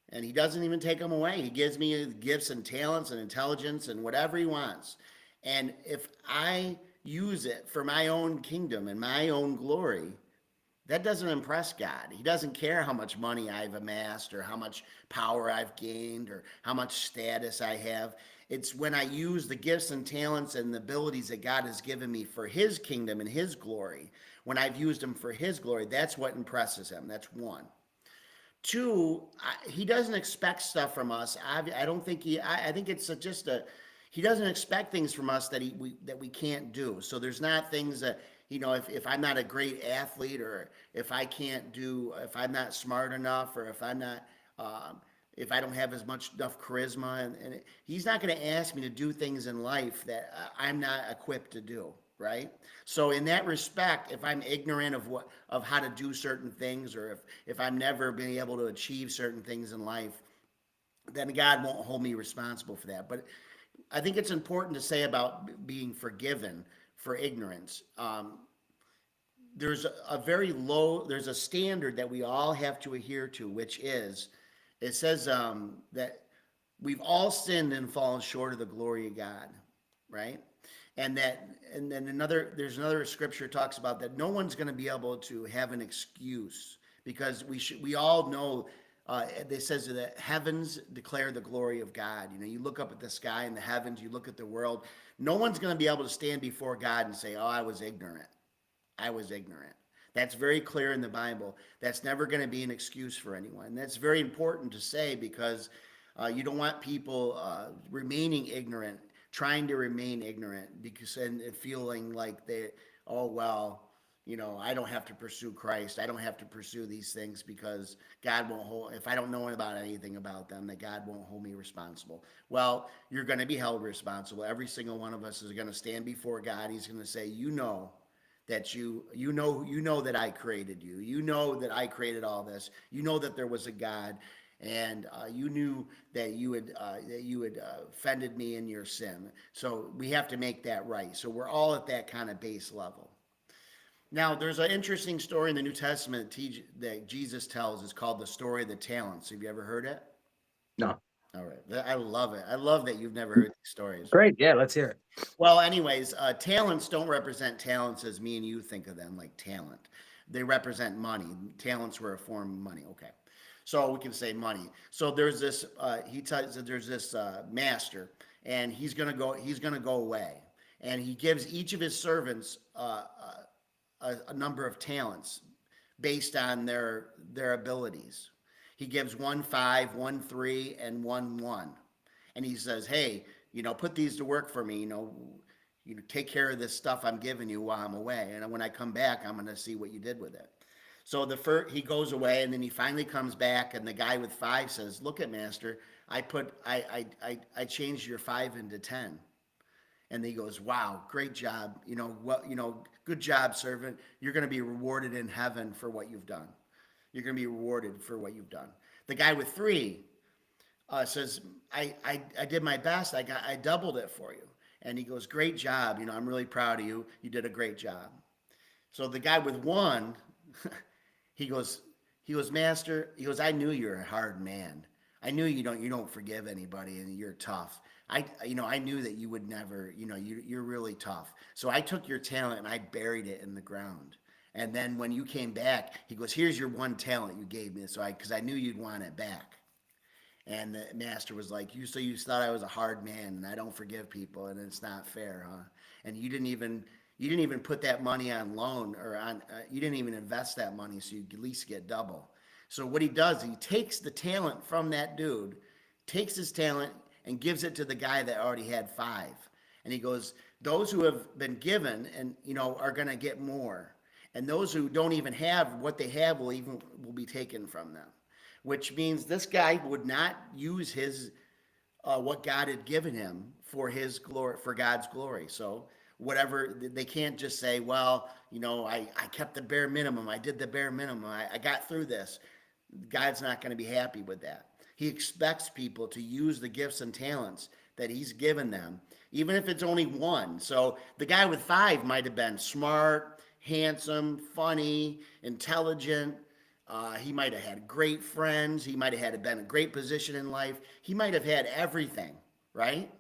[SPEAKER 2] and He doesn't even take them away. He gives me gifts and talents and intelligence and whatever He wants. And if I use it for my own kingdom and my own glory, that doesn't impress God. He doesn't care how much money I've amassed or how much power I've gained or how much status I have. It's when I use the gifts and talents and the abilities that God has given me for His kingdom and His glory, when I've used them for His glory, that's what impresses Him. That's one. Two, He doesn't expect stuff from us. I don't think I think it's just a. He doesn't expect things from us that we can't do. So there's not things that if I'm not a great athlete or if if I'm not smart enough or if I'm not if I don't have as much enough charisma and He's not going to ask me to do things in life that I'm not equipped to do. Right. So in that respect, if I'm ignorant of how to do certain things, or if I'm never been able to achieve certain things in life, then God won't hold me responsible for that. But I think it's important to say about being forgiven for ignorance. There's a standard that we all have to adhere to, which is, it says that we've all sinned and fallen short of the glory of God, right? And then there's another scripture talks about that no one's going to be able to have an excuse because we all know it says that heavens declare the glory of God. You look up at the sky and the heavens, you look at the world. No one's going to be able to stand before God and say, "Oh, I was ignorant. I was ignorant." That's very clear in the Bible. That's never going to be an excuse for anyone. And that's very important to say because you don't want people remaining ignorant, trying to remain ignorant and feeling like oh, well, I don't have to pursue Christ. I don't have to pursue these things because God won't if I don't know about anything about them, that God won't hold me responsible. Well, you're going to be held responsible. Every single one of us is going to stand before God. He's going to say, that you know that I created you. You know that I created all this. You know that there was a God, and you knew that you had offended me in your sin. So we have to make that right. So we're all at that kind of base level. Now, there's an interesting story in the New Testament that Jesus tells. It's called the story of the talents. Have you ever heard it?
[SPEAKER 1] No.
[SPEAKER 2] All right. I love it. I love that you've never heard these stories.
[SPEAKER 1] Great. Yeah, let's hear it.
[SPEAKER 2] Well, anyways, talents don't represent talents as me and you think of them, like talent. They represent money. Talents were a form of money. Okay. So we can say money. So there's this, he tells that there's this master, and he's going to go away. And he gives each of his servants a number of talents based on their abilities. He gives one 5, one 3, and one 1. And he says, "Hey, put these to work for me. Take care of this stuff I'm giving you while I'm away. And when I come back, I'm going to see what you did with it." So he goes away, and then he finally comes back, and the guy with 5 says, "Look at master, I changed your 5 into 10." And he goes, "Wow, great job. Good job, servant. You're going to be rewarded in heaven for what you've done. You're going to be rewarded for what you've done." The guy with 3 says, I did my best. I doubled it for you." And he goes, "Great job. I'm really proud of you. You did a great job." So the guy with 1, he goes, "Master," he goes, "I knew you're a hard man. I knew you don't forgive anybody and you're tough. I knew that you would never, you're really tough. So I took your talent and I buried it in the ground. And then when you came back," he goes, "Here's your 1 talent you gave me. Because I knew you'd want it back." And the master was like, you thought I was a hard man and I don't forgive people and it's not fair, huh? And you didn't even put that money on loan or on, you didn't even invest that money so you at least get double. So what he does, he takes the talent from that dude, takes his talent and gives it to the guy that already had 5. And he goes, those who have been given and are going to get more. And those who don't even have what they have will be taken from them. Which means this guy would not use his what God had given him for his glory, for God's glory. So whatever, they can't just say, well, I kept the bare minimum. I did the bare minimum. I got through this. God's not going to be happy with that. He expects people to use the gifts and talents that he's given them, even if it's only one. So the guy with 5 might have been smart, handsome, funny, intelligent. He might have had great friends. He might have been a great position in life. He might have had everything, right?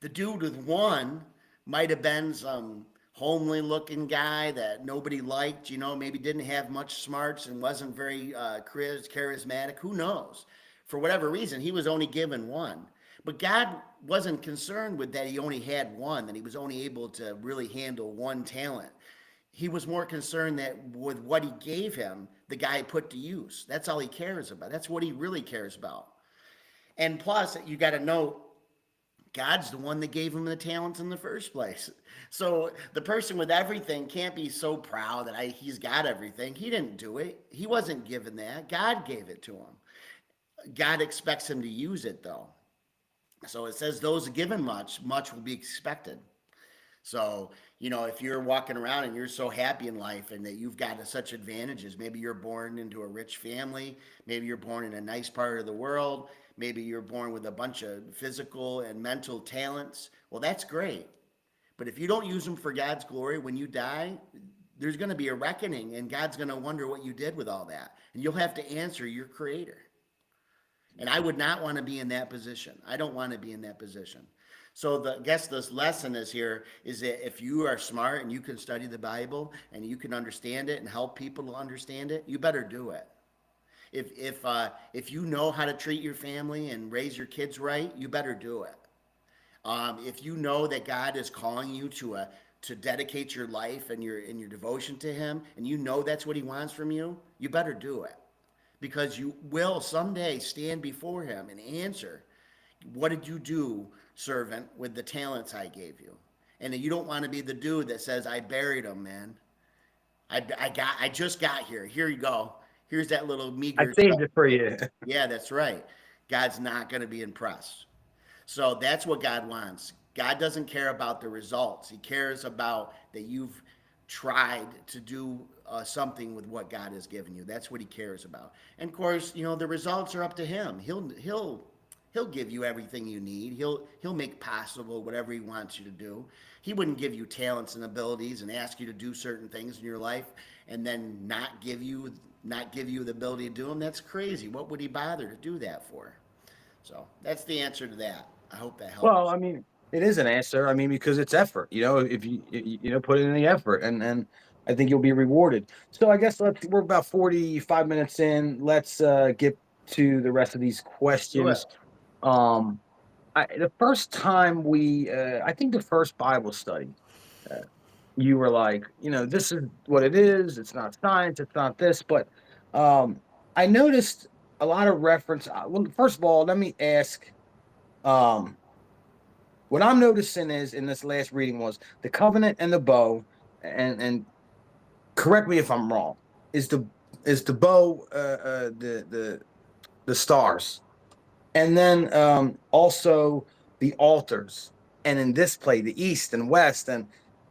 [SPEAKER 2] The dude with 1 might have been some homely looking guy that nobody liked, maybe didn't have much smarts and wasn't very charismatic. Who knows? For whatever reason, he was only given 1. But God wasn't concerned with that he only had 1, that he was only able to really handle 1 talent. He was more concerned that with what he gave him, the guy put to use. That's all he cares about. That's what he really cares about. And plus, you got to know, God's the one that gave him the talents in the first place. So the person with everything can't be so proud that he's got everything. He didn't do it. He wasn't given that. God gave it to him. God expects him to use it, though. So it says those given much, much will be expected. So, if you're walking around and you're so happy in life and that you've got such advantages, maybe you're born into a rich family, maybe you're born in a nice part of the world, maybe you're born with a bunch of physical and mental talents. Well, that's great. But if you don't use them for God's glory, when you die, there's going to be a reckoning, and God's going to wonder what you did with all that. And you'll have to answer your Creator. And I would not want to be in that position. I don't want to be in that position. So I guess this lesson is that if you are smart and you can study the Bible and you can understand it and help people to understand it, you better do it. If you know how to treat your family and raise your kids right, you better do it. If you know that God is calling you to dedicate your life and your devotion to Him, and you know that's what He wants from you, you better do it, because you will someday stand before Him and answer, "What did you do, servant, with the talents I gave you?" And you don't want to be the dude that says, "I buried them, man. I just got here. Here you go. Here's that little meager."
[SPEAKER 1] I saved it for you.
[SPEAKER 2] Yeah, that's right. God's not going to be impressed. So that's what God wants. God doesn't care about the results. He cares about that you've tried to do something with what God has given you. That's what He cares about. And of course, the results are up to Him. He'll give you everything you need. He'll make possible whatever He wants you to do. He wouldn't give you talents and abilities and ask you to do certain things in your life and then not give you the ability to do them. That's crazy. What would He bother to do that for? So that's the answer to that. I hope that helps.
[SPEAKER 1] Well, I mean, it is an answer. I mean, because it's effort. If you put in the effort, and I think you'll be rewarded. So I guess we're about 45 minutes in. Let's get to the rest of these questions. The first time I think the first Bible study, you were like, this is what it is. It's not science. It's not this. But I noticed a lot of reference. Well, first of all, let me ask. What I'm noticing is in this last reading was the covenant and the bow, and correct me if I'm wrong. Is the bow the stars, and then also the altars, and in this play the east and west, and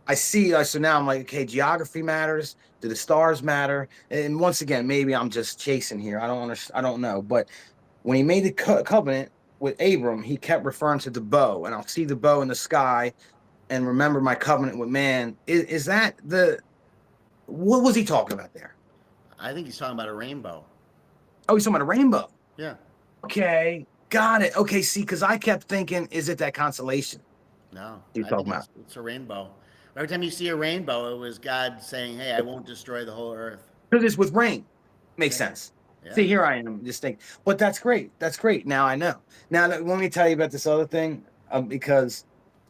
[SPEAKER 1] I see. So now I'm like, okay, geography matters. Do the stars matter? And once again, maybe I'm just chasing here. I don't know. But when he made the covenant with Abram, he kept referring to the bow, and I'll see the bow in the sky and remember my covenant with man. Is that what was he talking about there?
[SPEAKER 2] I think he's talking about a rainbow.
[SPEAKER 1] Oh, he's talking about a rainbow.
[SPEAKER 2] Yeah.
[SPEAKER 1] Okay, got it. Okay, see, because I kept thinking, is it that constellation?
[SPEAKER 2] No.
[SPEAKER 1] You're talking about?
[SPEAKER 2] It's a rainbow. Every time you see a rainbow, it was God saying, "Hey, I won't destroy the whole earth."
[SPEAKER 1] Because it's with rain. Makes sense. Yeah. See, here I am just thinking. But that's great. That's great. Now I know. Now, let me tell you about this other thing, because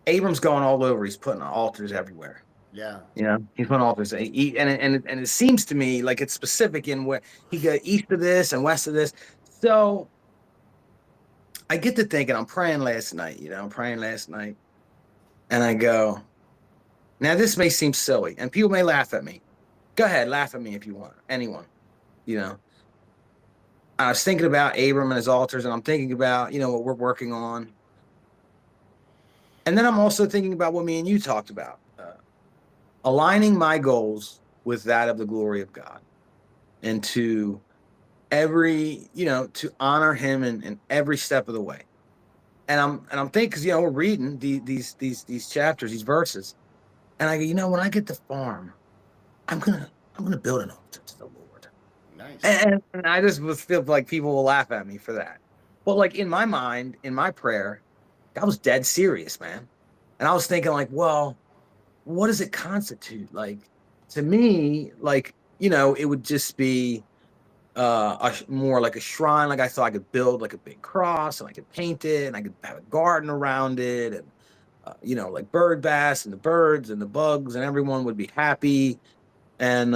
[SPEAKER 1] Abram's going all over. He's putting altars everywhere.
[SPEAKER 2] Yeah.
[SPEAKER 1] He's putting altars. And it seems to me like it's specific in where he got east of this and west of this. So I get to thinking, I'm praying last night, I'm praying last night, and I go, now this may seem silly, and people may laugh at me. Go ahead, laugh at me if you want, anyone, you know. I was thinking about Abram and his altars, and I'm thinking about, what we're working on. And then I'm also thinking about what me and you talked about, aligning my goals with that of the glory of God, and to to honor him in every step of the way. And I'm thinking, because we're reading these chapters, these verses, and I go, when I get the farm, I'm gonna build an altar to the Lord.
[SPEAKER 2] Nice.
[SPEAKER 1] And I just was feel like people will laugh at me for that. But like in my mind, in my prayer, that was dead serious, man. And I was thinking, like, well, what does it constitute? Like, to me, like, it would just be more like a shrine. Like I thought I could build like a big cross, and I could paint it, and I could have a garden around it, and like bird baths and the birds and the bugs, and everyone would be happy. And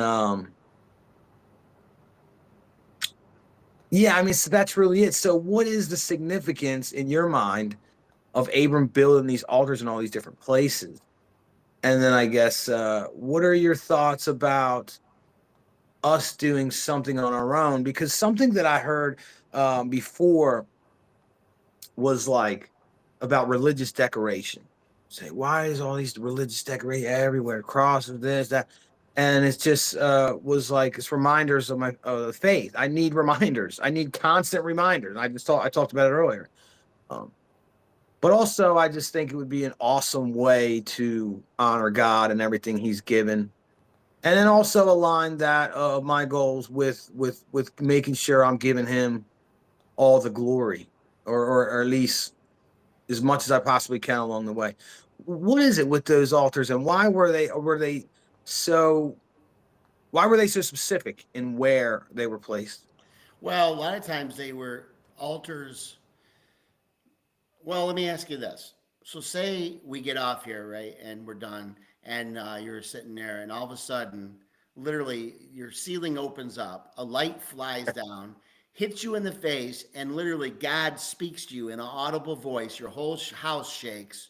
[SPEAKER 1] yeah, I mean, so that's really it. So what is the significance in your mind of Abram building these altars in all these different places? And then I guess, what are your thoughts about us doing something on our own? Because something that I heard before was like about religious decoration. Say, why is all these religious decoration everywhere? Crosses, this, that. And it's just was like it's reminders of my faith. I need reminders. I need constant reminders. I talked about it earlier. Um, but also, I just think it would be an awesome way to honor God and everything He's given, and then also align that my goals with making sure I'm giving Him all the glory, or at least as much as I possibly can along the way. What is it with those altars, and so why were they so specific in where they were placed?
[SPEAKER 2] Well, a lot of times they were altars. Well, let me ask you this. So, say we get off here, right, and we're done, and you're sitting there, and all of a sudden, literally, your ceiling opens up, a light flies down, hits you in the face, and literally, God speaks to you in an audible voice. Your whole house shakes,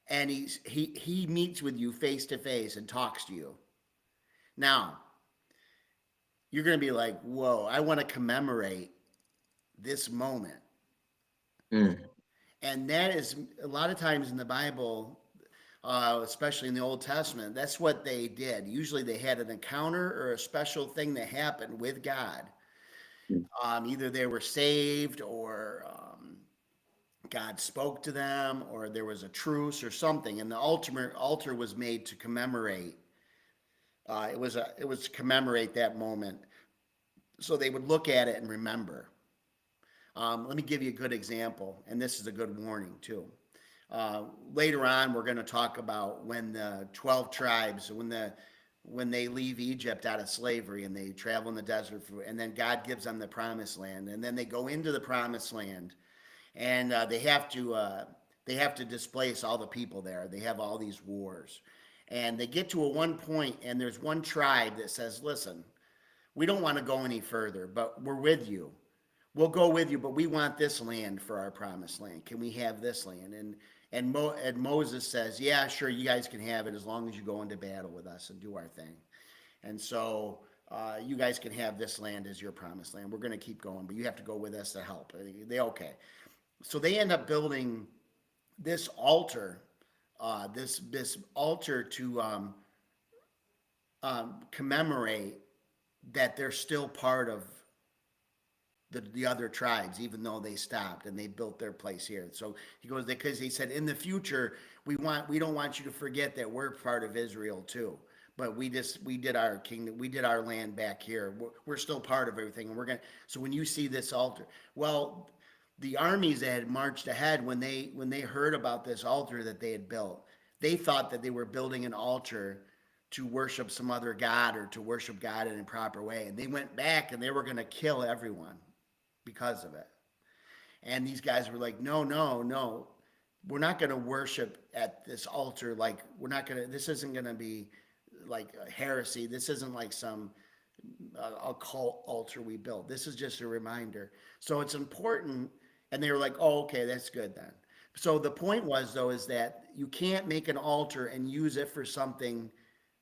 [SPEAKER 2] and he meets with you face to face and talks to you. Now, you're going to be like, "Whoa! I want to commemorate this moment."
[SPEAKER 1] Mm,
[SPEAKER 2] And that is a lot of times in the Bible, especially in the Old Testament, that's what they did. Usually they had an encounter or a special thing that happened with God.
[SPEAKER 1] mm,
[SPEAKER 2] Either they were saved or God spoke to them or there was a truce or something. And the ultimate altar was made to commemorate. It was to commemorate that moment. So they would look at it and remember. Let me give you a good example, and this is a good warning too. Later on, we're going to talk about when the 12 tribes, when they leave Egypt out of slavery and they travel in the desert, and then God gives them the promised land, and then they go into the promised land, and they have to displace all the people there. They have all these wars, and they get to a one point, and there's one tribe that says, "Listen, we don't want to go any further, but we're with you. We'll go with you, but we want this land for our promised land. Can we have this land?" And Moses says, "Yeah, sure, you guys can have it as long as you go into battle with us and do our thing. And so you guys can have this land as your promised land. We're going to keep going, but you have to go with us to help." They okay. So they end up building this altar, this altar to commemorate that they're still part of the other tribes, even though they stopped and they built their place here. So he goes, because he said, in the future, we don't want you to forget that we're part of Israel too. But we did our kingdom, we did our land back here. We're still part of everything, and we're gonna. So when you see this altar, well, the armies that had marched ahead, when they heard about this altar that they had built, they thought that they were building an altar to worship some other god or to worship God in a proper way, and they went back and they were going to kill everyone because of it. And these guys were like, "No, no, no. we're not going to worship at this altar. Like we're not going to, this isn't going to be like a heresy. This isn't like some occult altar we built. This is just a reminder. So it's important. And they were like, oh, okay, that's good then. So the point was, though, is that you can't make an altar and use it for something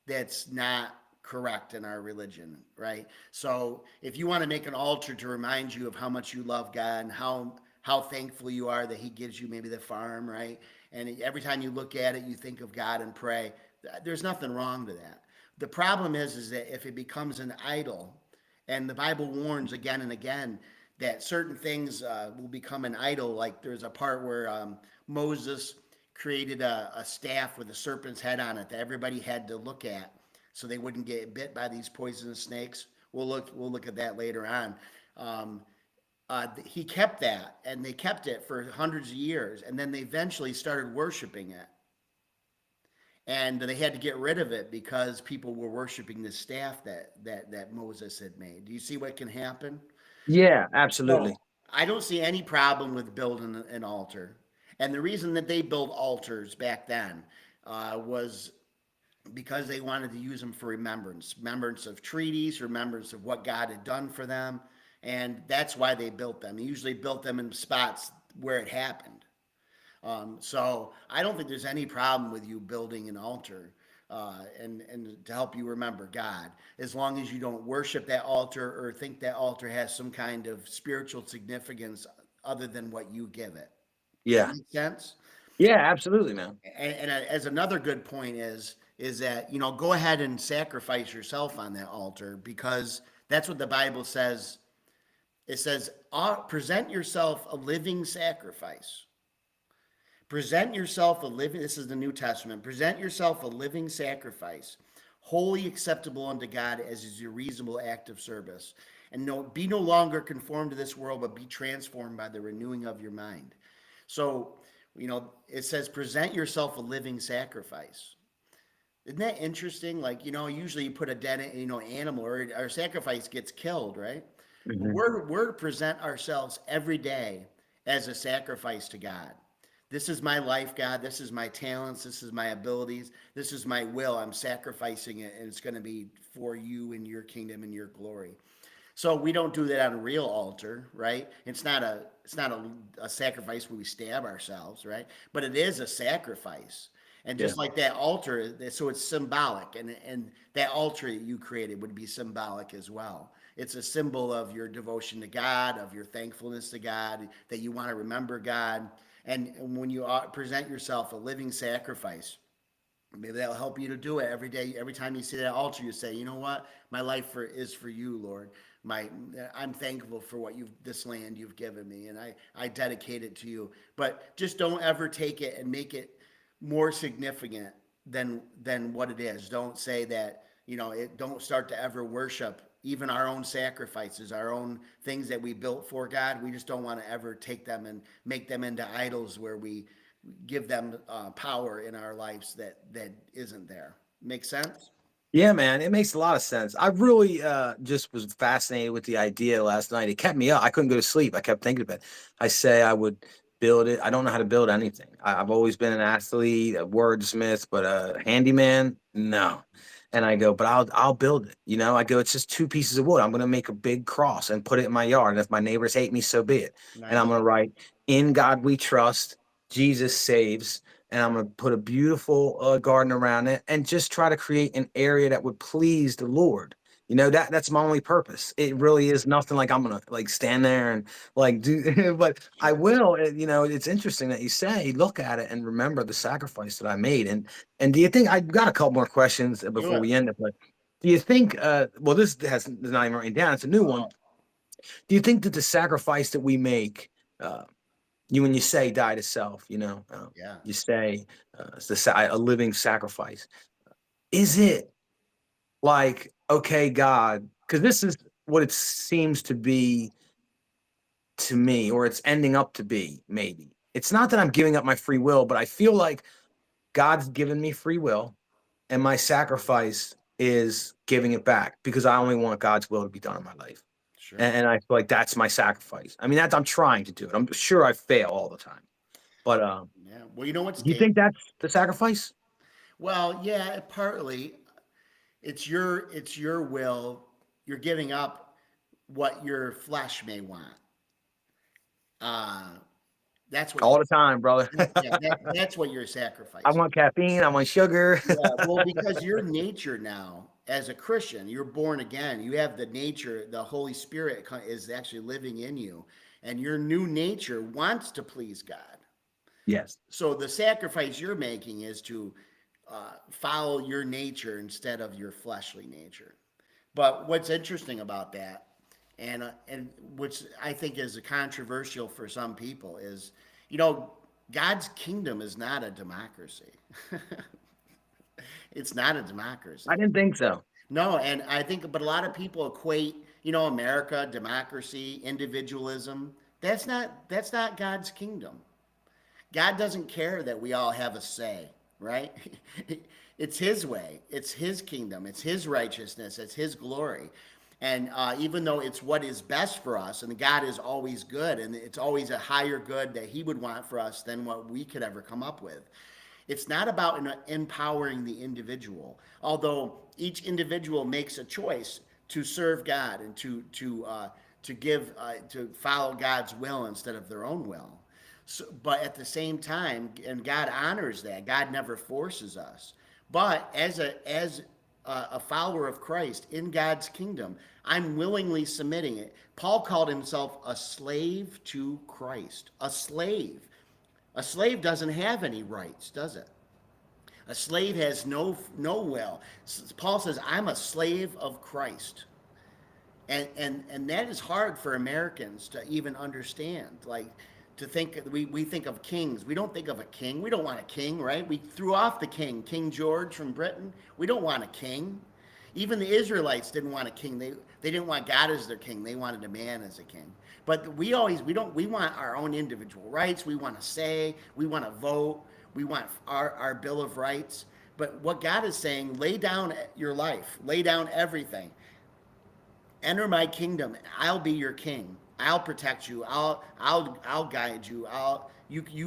[SPEAKER 2] that's not correct in our religion, right? So if you want to make an altar to remind you of how much you love God and how thankful you are that He gives you maybe the farm, right? And every time you look at it, you think of God and pray. There's nothing wrong to that. The problem is that if it becomes an idol, and the Bible warns again and again that certain things will become an idol. Like there's a part where Moses created a staff with a serpent's head on it that everybody had to look at so they wouldn't get bit by these poisonous snakes. We'll look at that later on. He kept that, and they kept it for hundreds of years, and then they eventually started worshiping it, and they had to get rid of it because people were worshiping the staff that Moses had made. Do you see what can happen?
[SPEAKER 1] Yeah,
[SPEAKER 2] So
[SPEAKER 1] absolutely.
[SPEAKER 2] I don't see any problem with building an altar. And the reason that they built altars back then was because they wanted to use them for remembrance of treaties, remembrance of what God had done for them. And that's why they built them. They usually built them in spots where it happened. So I don't think there's any problem with you building an altar and to help you remember God, as long as you don't worship that altar or think that altar has some kind of spiritual significance other than what you give it. Does that
[SPEAKER 1] Yeah.
[SPEAKER 2] make sense?
[SPEAKER 1] Yeah, absolutely, man.
[SPEAKER 2] And as another good point is that go ahead and sacrifice yourself on that altar because that's what the Bible says. It says, present yourself a living sacrifice. Present yourself a living, this is the New Testament, present yourself a living sacrifice, wholly acceptable unto God as is your reasonable act of service. And be no longer conformed to this world, but be transformed by the renewing of your mind. So, it says, present yourself a living sacrifice. Isn't that interesting? Like, usually you put a dead, animal or our sacrifice gets killed, right?
[SPEAKER 1] Hmm.
[SPEAKER 2] We're to present ourselves every day as a sacrifice to God. This is my life, God. This is my talents. This is my abilities. This is my will. I'm sacrificing it, and it's going to be for you and your kingdom and your glory. So we don't do that on a real altar, right? It's not a sacrifice where we stab ourselves, right? But it is a sacrifice. And
[SPEAKER 1] Yeah.
[SPEAKER 2] just like that altar, so it's symbolic, and that altar that you created would be symbolic as well. It's a symbol of your devotion to God, of your thankfulness to God, that you want to remember God. And when you present yourself a living sacrifice, maybe that'll help you to do it every day. Every time you see that altar, you say, "You know what? My life is for you, Lord. I'm thankful for this land you've given me, and I dedicate it to you." But just don't ever take it and make it more significant than what it is. Don't say that don't start to ever worship even our own sacrifices, our own things that we built for God. We just don't want to ever take them and make them into idols where we give them power in our lives that isn't there. Make sense?
[SPEAKER 1] Yeah, man, it makes a lot of sense. I really just was fascinated with the idea last night. It kept me up. I couldn't go to sleep. I kept thinking about it. I say I would build it. I don't know how to build anything. I've always been an athlete, a wordsmith, but a handyman, no. And I go, but I'll build it. I go, it's just two pieces of wood. I'm gonna make a big cross and put it in my yard. And if my neighbors hate me, so be it. And I'm
[SPEAKER 2] Nice.
[SPEAKER 1] gonna write, "In God we trust, Jesus saves." And I'm going to put a beautiful garden around it and just try to create an area that would please the Lord. That's my only purpose. It really is nothing like I'm gonna like stand there and like do, but I
[SPEAKER 2] Sure.
[SPEAKER 1] will. It's interesting that you say look at it and remember the sacrifice that I made. And do you think I've got a couple more questions
[SPEAKER 2] Do
[SPEAKER 1] before
[SPEAKER 2] it.
[SPEAKER 1] we end it? But do you think? Well, this has not even written down. It's a new one.
[SPEAKER 2] Oh,
[SPEAKER 1] Do you think that the sacrifice that we make? When you say die to self,
[SPEAKER 2] yeah.
[SPEAKER 1] you say it's a living sacrifice. Is it like, okay, God, because this is what it seems to be to me, or it's ending up to be, maybe. It's not that I'm giving up my free will, but I feel like God's given me free will, and my sacrifice is giving it back because I only want God's will to be done in my life.
[SPEAKER 2] Sure.
[SPEAKER 1] And I feel like that's my sacrifice. I mean, I'm trying to do it. I'm sure I fail all the time. But
[SPEAKER 2] Yeah. Well, you know what's
[SPEAKER 1] do you think that's the sacrifice?
[SPEAKER 2] well, yeah, partly it's your will. You're giving up what your flesh may want. Uh, that's what
[SPEAKER 1] All the time, brother.
[SPEAKER 2] yeah, that's what you're
[SPEAKER 1] I
[SPEAKER 2] sacrificing.
[SPEAKER 1] want caffeine. I want sugar.
[SPEAKER 2] Yeah, well, because your nature now, as a Christian, you're born again. You have the nature, the Holy Spirit is actually living in you, and your new nature wants to please God.
[SPEAKER 1] Yes.
[SPEAKER 2] So the sacrifice you're making is to follow your nature instead of your fleshly nature. But what's interesting about that, and which I think is controversial for some people, is you know God's kingdom is not a democracy. It's not a
[SPEAKER 1] I
[SPEAKER 2] democracy.
[SPEAKER 1] didn't think so.
[SPEAKER 2] No, and I think, but a lot of people equate, America, democracy, individualism. That's not God's kingdom. God doesn't care that we all have a say, right? It's His way, it's His kingdom, it's His righteousness, it's His glory. And even though it's what is best for us, and God is always good, and it's always a higher good that He would want for us than what we could ever come up with. It's not about empowering the individual, although each individual makes a choice to serve God and to follow God's will instead of their own will. So, but at the same time, and God honors that. God never forces us. But as a follower of Christ in God's kingdom, I'm willingly submitting it. Paul called himself a slave to Christ. A slave. A slave doesn't have any rights, does it? A slave has no will. Paul says, "I'm a slave of Christ." And that is hard for Americans to even understand. Like to think we think of kings. We don't think of a king. We don't want a king, right? We threw off the king, King George from Britain. We don't want a king. Even the Israelites didn't want a king. They didn't want God as their king. They wanted a man as a king. But we want our own individual rights. We want to say, we want to vote, we want our Bill of Rights. But what God is saying, lay down your life, lay down everything. Enter my kingdom. I'll be your king. I'll protect you. I'll guide you.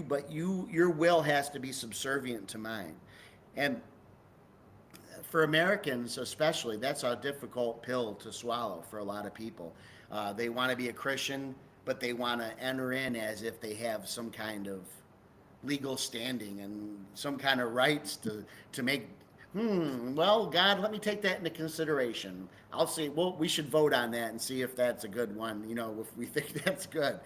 [SPEAKER 2] But your will has to be subservient to mine. And for Americans especially, that's a difficult pill to swallow for a lot of people. They want to be a Christian, but they want to enter in as if they have some kind of legal standing and some kind of rights to make. Well, God, let me take that into consideration. I'll see. Well, we should vote on that and see if that's a good one. If we think that's good.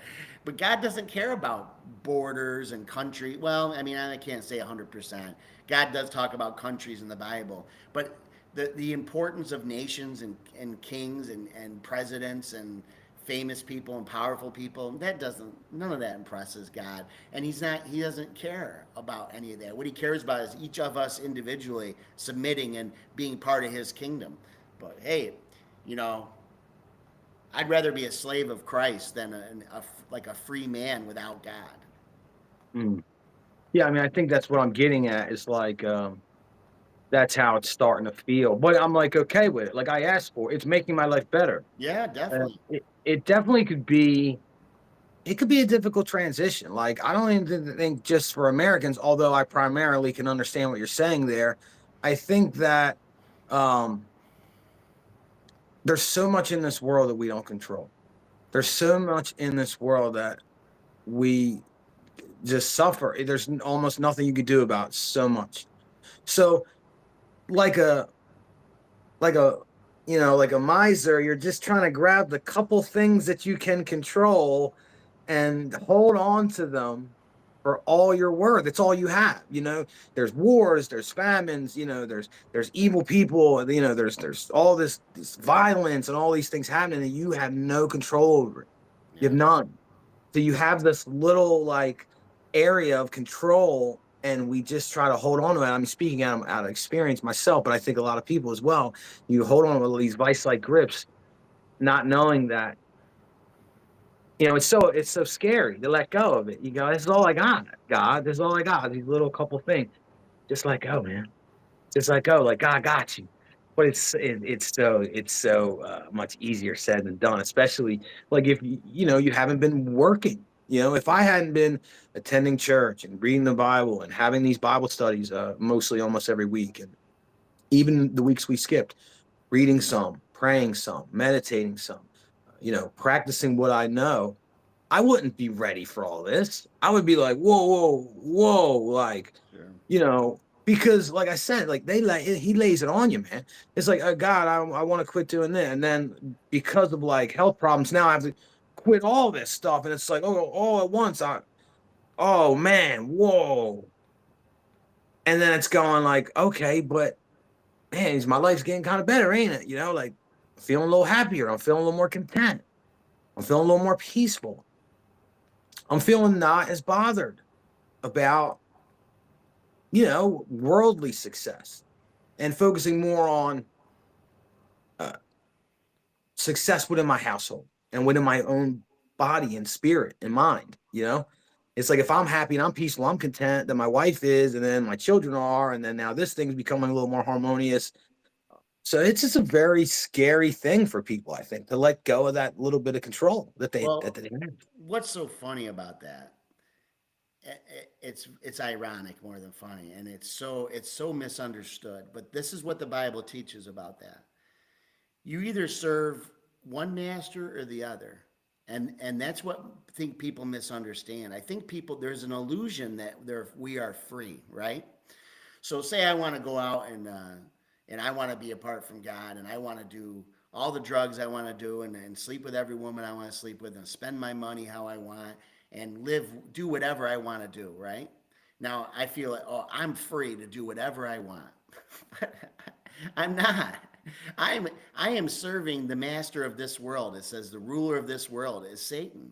[SPEAKER 2] But God doesn't care about borders and country. Well, I mean, I can't say 100%. God does talk about countries in the Bible, but the importance of nations and kings and presidents and famous people and powerful people, none of that impresses God. And he doesn't care about any of that. What he cares about is each of us individually submitting and being part of his kingdom. But hey, I'd rather be a slave of Christ than like a free man without God.
[SPEAKER 1] Mm. Yeah, I mean, I think that's what I'm getting at. Is like that's how it's starting to feel. But I'm like okay with it. Like I asked for it. It's making my life better.
[SPEAKER 2] Yeah, definitely.
[SPEAKER 1] It definitely could be. It could be a difficult transition. Like I don't even think just for Americans, although I primarily can understand what you're saying there. I think that um, there's so much in this world that we don't control. There's so much in this world that we just suffer. There's almost nothing you could do about so much. So like a like a like a miser, you're just trying to grab the couple things that you can control and hold on to them for all you're worth. It's all you have. There's wars, there's famines, there's evil people, there's all this violence and all these things happening that you have no control over it. You have none. So you have this little like area of control, and we just try to hold on to it. I'm speaking out of experience myself, but I think a lot of people as well. You hold on with these vice-like grips, not knowing that it's so scary to let go of it. You go, this is all I got, God. This is all I got. These little couple things, just let go, man. Just let go. Like God got you. But it's so much easier said than done. Especially like if you haven't been working. You know, if I hadn't been attending church and reading the Bible and having these Bible studies, mostly almost every week, and even the weeks we skipped, reading some, praying some, meditating some, you know, practicing what I know, I wouldn't be ready for all this. I would be like, whoa, whoa, whoa, like,
[SPEAKER 2] Sure.
[SPEAKER 1] you know, because like I said, like he lays it on you, man. It's like, oh God, I want to quit doing that, and then because of like health problems, now I have to quit all this stuff, and it's like, oh, all at once, oh man, whoa, and then it's going like, okay, but man, my life's getting kind of better, ain't it? You know, like I'm feeling a little happier, I'm feeling a little more content, I'm feeling a little more peaceful, I'm feeling not as bothered about, you know, worldly success and focusing more on uh, success within my household and within my own body and spirit and mind. You know, it's like if I'm happy and I'm peaceful, I'm content, then my wife is, and then my children are, and then now this thing's becoming a little more harmonious. So it's just a very scary thing for people, I think, to let go of that little bit of control that they
[SPEAKER 2] Well,
[SPEAKER 1] have.
[SPEAKER 2] what's so funny about that? It's ironic more than funny, and it's so misunderstood. But this is what the Bible teaches about that. You either serve one master or the other, and that's what I think people misunderstand. I think people there's an illusion that we are free, right? So say I want to go out and I want to be apart from God, and I want to do all the drugs I want to do, and sleep with every woman I want to sleep with, and spend my money how I want, and do whatever I want to do, right? Now I feel like, oh, I'm free to do whatever I want. But I'm not. I am serving the master of this world. It says the ruler of this world is Satan.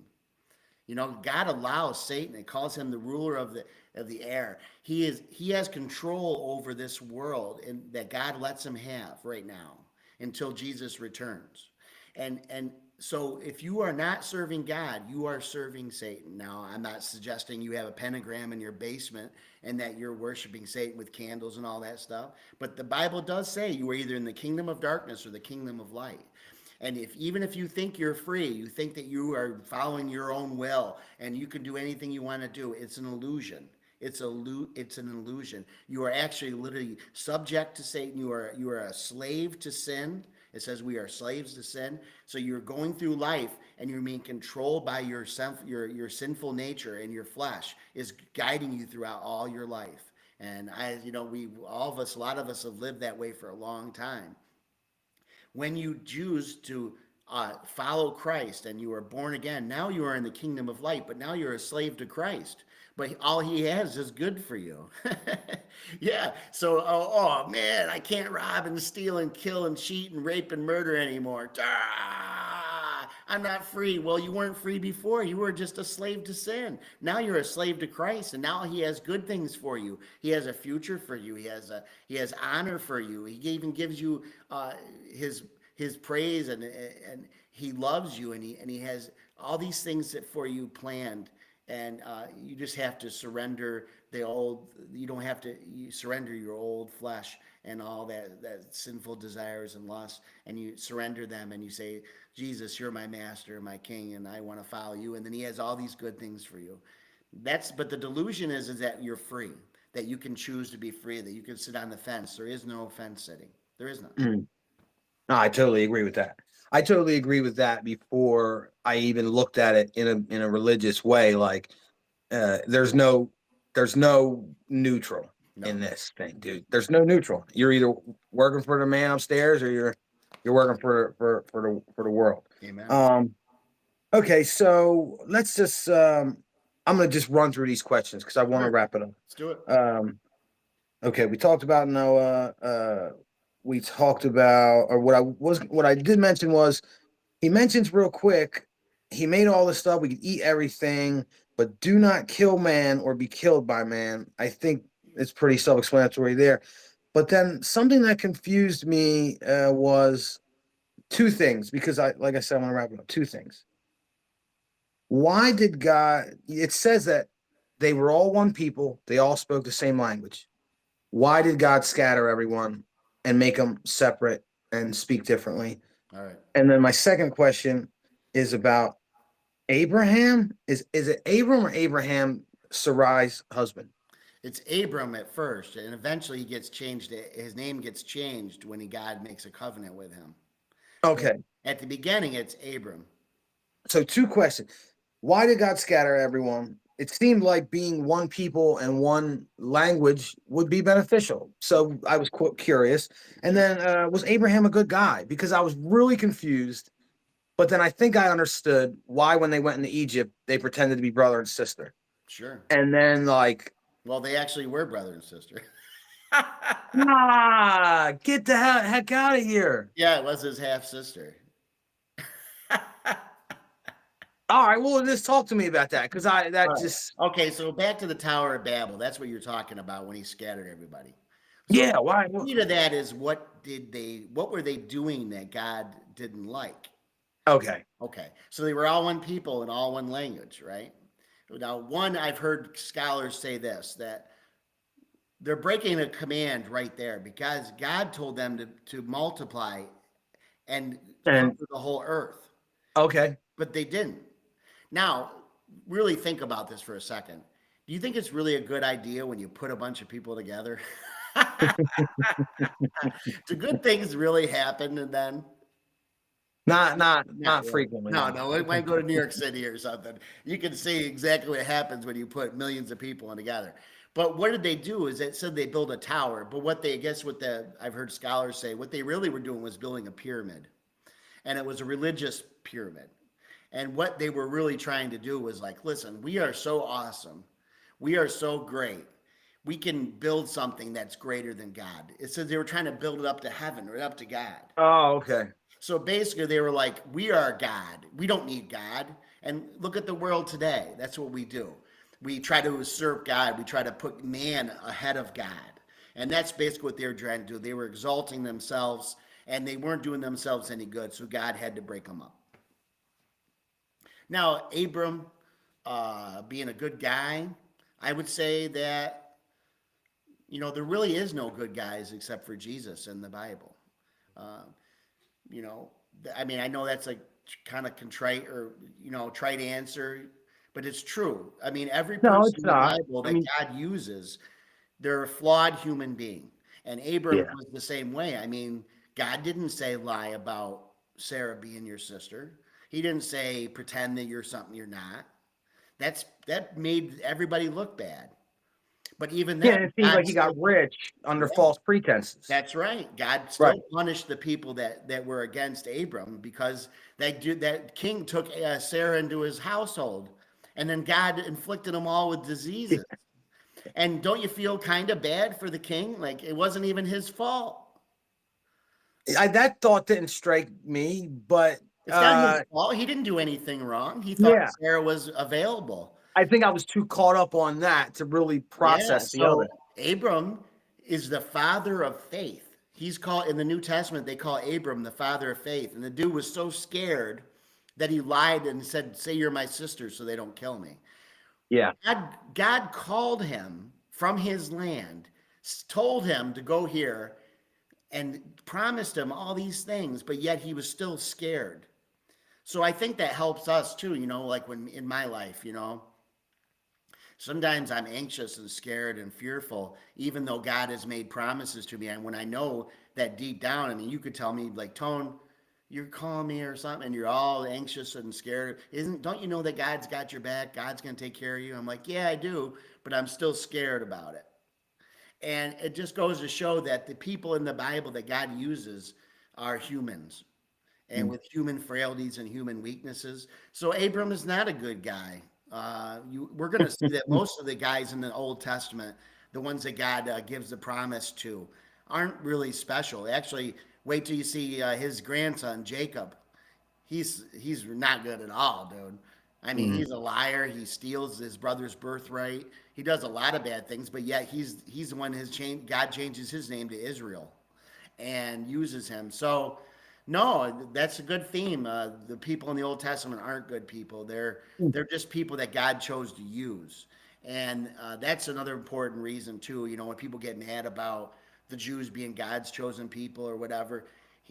[SPEAKER 2] You know, God allows Satan. It calls him the ruler of the air. He has control over this world, and that God lets him have right now until Jesus returns. And so if you are not serving God, you are serving Satan. Now, I'm not suggesting you have a pentagram in your basement and that you're worshiping Satan with candles and all that stuff, but the Bible does say you are either in the kingdom of darkness or the kingdom of light. And even if you think you're free, you think that you are following your own will and you can do anything you want to do, it's an illusion. It's an illusion. You are actually literally subject to Satan. You are a slave to sin. It says we are slaves to sin. So you're going through life and you're being controlled by your sinful nature, and your flesh is guiding you throughout all your life. And a lot of us have lived that way for a long time. When you choose to follow Christ and you are born again, now you are in the kingdom of light, but now you're a slave to Christ. But all he has is good for you. Yeah. So, oh, man, I can't rob and steal and kill and cheat and rape and murder anymore. I'm not free. Well, you weren't free before. You were just a slave to sin. Now you're a slave to Christ, and now he has good things for you. He has a future for you. He has honor for you. He even gives you his praise, and he loves you, and he has all these things that for you planned. And you just have to surrender the old. You don't have to. You surrender your old flesh and all that sinful desires and lusts, and you surrender them, and you say, Jesus, you're my master, my king, and I want to follow you. And then he has all these good things for you. But the delusion is that you're free, that you can choose to be free, that you can sit on the fence. There is no fence sitting. There is none.
[SPEAKER 1] Mm. No, I totally agree with that. I totally agree with that before I even looked at it in a religious way. Like, there's no neutral
[SPEAKER 2] No.
[SPEAKER 1] in this thing, dude. There's no neutral. You're either working for the man upstairs or you're working for the world.
[SPEAKER 2] Amen.
[SPEAKER 1] Okay, so let's just I'm gonna just run through these questions because I want to
[SPEAKER 2] Sure.
[SPEAKER 1] wrap it up.
[SPEAKER 2] Let's do it.
[SPEAKER 1] Okay, we talked about Noah. We talked about, or what I did mention was he mentions real quick, he made all this stuff. We could eat everything, but do not kill man or be killed by man. I think it's pretty self-explanatory there. But then something that confused me was two things, because like I said, I want to wrap it up. Two things. Why did God, it says that they were all one people, they all spoke the same language. Why did God scatter everyone and make them separate and speak differently?
[SPEAKER 2] All right.
[SPEAKER 1] And then my second question is about Abraham is it Abram or Abraham Sarai's husband?
[SPEAKER 2] It's Abram at first, and eventually he gets changed. His name gets changed when God makes a covenant with him. But
[SPEAKER 1] Okay.
[SPEAKER 2] at the beginning, it's Abram.
[SPEAKER 1] So two questions. Why did God scatter everyone? It seemed like being one people and one language would be beneficial. So I was curious. And
[SPEAKER 2] Sure.
[SPEAKER 1] then was Abraham a good guy? Because I was really confused. But then I think I understood why when they went into Egypt, they pretended to be brother and sister.
[SPEAKER 2] Sure.
[SPEAKER 1] And then like,
[SPEAKER 2] Well, they actually were brother and sister.
[SPEAKER 1] get the heck out of here.
[SPEAKER 2] Yeah, it was his half sister.
[SPEAKER 1] All right, well, just talk to me about that because that
[SPEAKER 2] Right.
[SPEAKER 1] just
[SPEAKER 2] Okay, so back to the Tower of Babel. That's what you're talking about when he scattered everybody. So
[SPEAKER 1] yeah. Why?
[SPEAKER 2] the key to that is what were they doing that God didn't like?
[SPEAKER 1] Okay.
[SPEAKER 2] Okay, so they were all one people and all one language, right? Now, one, I've heard scholars say this, that they're breaking a command right there because God told them to multiply and cover
[SPEAKER 1] And
[SPEAKER 2] the whole earth,
[SPEAKER 1] okay.
[SPEAKER 2] but they didn't. Now, really think about this for a second. Do you think it's really a good idea when you put a bunch of people together? Do good things really happen and then?
[SPEAKER 1] Not not
[SPEAKER 2] Not
[SPEAKER 1] not
[SPEAKER 2] really.
[SPEAKER 1] frequently,
[SPEAKER 2] No,
[SPEAKER 1] no.
[SPEAKER 2] no. When I go to New York City or something, you can see exactly what happens when you put millions of people in together. But what did they do? Is it said they build a tower, but what they I guess what the I've heard scholars say what they really were doing was building a pyramid, and it was a religious pyramid. And what they were really trying to do was like, listen, we are so awesome, we are so great. We can build something that's greater than God. It says they were trying to build it up to heaven or up to God.
[SPEAKER 1] Oh, okay.
[SPEAKER 2] So basically, they were like, we are God. We don't need God. And look at the world today. That's what we do. We try to usurp God, we try to put man ahead of God. And that's basically what they were trying to do. They were exalting themselves and they weren't doing themselves any good. So God had to break them up. Now, Abram, being a good guy, I would say that, there really is no good guys except for Jesus in the Bible. Uh, you know I mean, I know that's like kind of contrite or trite answer, but it's true. I mean, every
[SPEAKER 1] No,
[SPEAKER 2] person
[SPEAKER 1] it's
[SPEAKER 2] in the
[SPEAKER 1] not.
[SPEAKER 2] Bible
[SPEAKER 1] I
[SPEAKER 2] that
[SPEAKER 1] mean,
[SPEAKER 2] God uses, they're a flawed human being, and Abram
[SPEAKER 1] yeah.
[SPEAKER 2] was the same way. I mean, God didn't say lie about Sarah being your sister. He didn't say pretend that you're something you're not. That made everybody look bad, but even
[SPEAKER 1] Yeah,
[SPEAKER 2] then
[SPEAKER 1] and it seems
[SPEAKER 2] God
[SPEAKER 1] like he got
[SPEAKER 2] still.
[SPEAKER 1] rich under
[SPEAKER 2] Yeah,
[SPEAKER 1] false pretenses.
[SPEAKER 2] that's right. God
[SPEAKER 1] Right.
[SPEAKER 2] still punished the people that were against Abram because that king took Sarah into his household, and then God inflicted them all with diseases. And don't you feel kind of bad for the king? Like it wasn't even his fault.
[SPEAKER 1] That thought didn't strike me, but
[SPEAKER 2] It's not his fault. He didn't do anything wrong. He thought
[SPEAKER 1] yeah,
[SPEAKER 2] Sarah was available.
[SPEAKER 1] I think I was too caught up on that to really
[SPEAKER 2] Yeah.
[SPEAKER 1] process the
[SPEAKER 2] So
[SPEAKER 1] other.
[SPEAKER 2] Abram is the father of faith. He's called in the New Testament, they call Abram the father of faith. And the dude was so scared that he lied and said, say you're my sister so they don't kill me.
[SPEAKER 1] Yeah.
[SPEAKER 2] God called him from his land, told him to go here, and promised him all these things, but yet he was still scared. So I think that helps us too, like when in my life, sometimes I'm anxious and scared and fearful, even though God has made promises to me. And when I know that deep down, I mean, you could tell me, like, Tone, you're calling me or something, and you're all anxious and scared. Don't you know that God's got your back? God's going to take care of you. I'm like, yeah, I do, but I'm still scared about it. And it just goes to show that the people in the Bible that God uses are humans and
[SPEAKER 1] Mm.
[SPEAKER 2] with human frailties and human weaknesses. So Abram is not a good guy. We're going to see that most of the guys in the Old Testament, the ones that God gives the promise to, aren't really special. Actually, wait till you see his grandson Jacob. He's not good at all, dude. I mean,
[SPEAKER 1] Mhm.
[SPEAKER 2] he's a liar. He steals his brother's birthright. He does a lot of bad things, but yet he's the one God changes his name to Israel and uses him. So, no, that's a good theme. The people in the Old Testament aren't good people. They're just people that God chose to use, and that's another important reason too. When people get mad about the Jews being God's chosen people or whatever,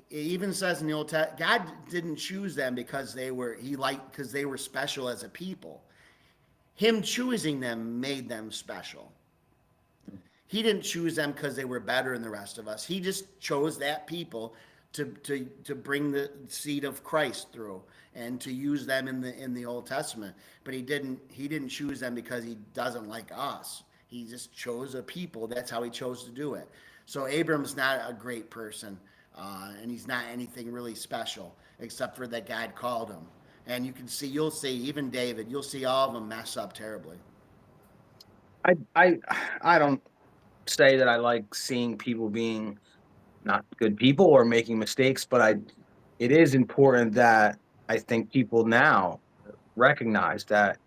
[SPEAKER 2] It even says in the Old Testament, God didn't choose them because because they were special as a people. Him choosing them made them special. He didn't choose them because they were better than the rest of us. He just chose that people to bring the seed of Christ through and to use them in the Old Testament. But he didn't choose them because he doesn't like us. He just chose a people. That's how he chose to do it. So Abram's not a great person, and he's not anything really special except for that God called him. And you'll see, even David, you'll see all of them mess up terribly.
[SPEAKER 1] I don't say that I like seeing people being not good people or making mistakes, but it is important that I think people now recognize that,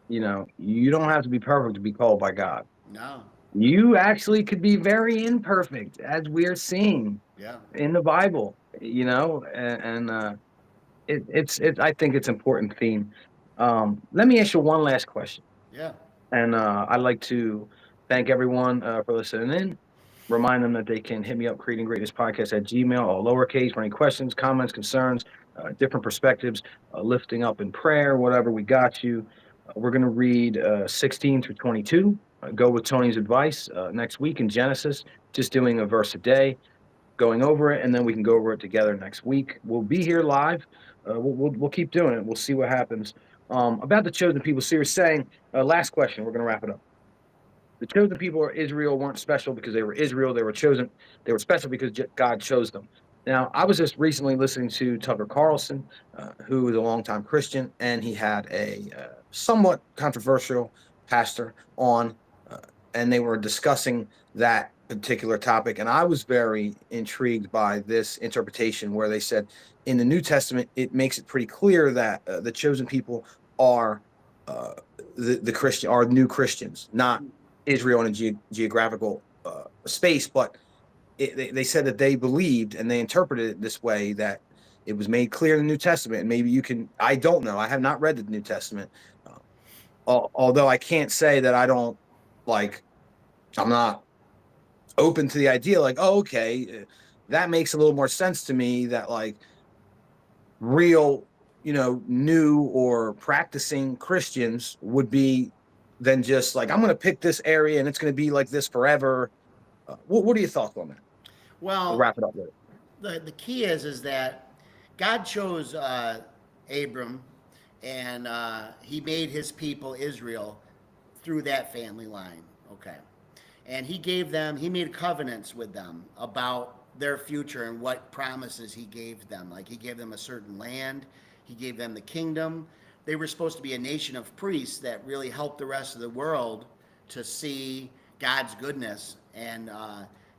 [SPEAKER 1] you don't have to be perfect to be called by God.
[SPEAKER 2] No.
[SPEAKER 1] You actually could be very imperfect, as we're seeing
[SPEAKER 2] Yeah.
[SPEAKER 1] in the Bible, and I think it's important theme. Let me ask you one last question.
[SPEAKER 2] Yeah.
[SPEAKER 1] And I'd like to thank everyone for listening in. Remind them that they can hit me up, Creating Greatness Podcast at Gmail, all lowercase, for any questions, comments, concerns, different perspectives, lifting up in prayer, whatever, we got you. We're going to read 16 through 22. Go with Tony's advice next week in Genesis, just doing a verse a day, going over it, and then we can go over it together next week. We'll be here live. We'll keep doing it. We'll see what happens. About the chosen people series, saying, last question, we're going to wrap it up. The chosen people of Israel weren't special because they were Israel. They were chosen. They were special because God chose them. Now, I was just recently listening to Tucker Carlson, who is a longtime Christian, and he had a somewhat controversial pastor on, and they were discussing that particular topic. And I was very intrigued by this interpretation where they said in the New Testament, it makes it pretty clear that the chosen people are the Christian, are new Christians, not Israel in a geographical space, but they said that they believed and they interpreted it this way, that it was made clear in the New Testament. And maybe you can, I don't know, I have not read the New Testament, although I can't say that I'm not open to the idea, like, oh, okay, that makes a little more sense to me, that like real, new or practicing Christians would be than just like, I'm going to pick this area and it's going to be like this forever. What are your thoughts on that? We'll
[SPEAKER 2] Well,
[SPEAKER 1] wrap it up with it.
[SPEAKER 2] the key is that God chose Abram, and he made his people Israel through that family line. Okay. And he made covenants with them about their future and what promises he gave them. Like he gave them a certain land, he gave them the kingdom. They were supposed to be a nation of priests that really helped the rest of the world to see God's goodness, and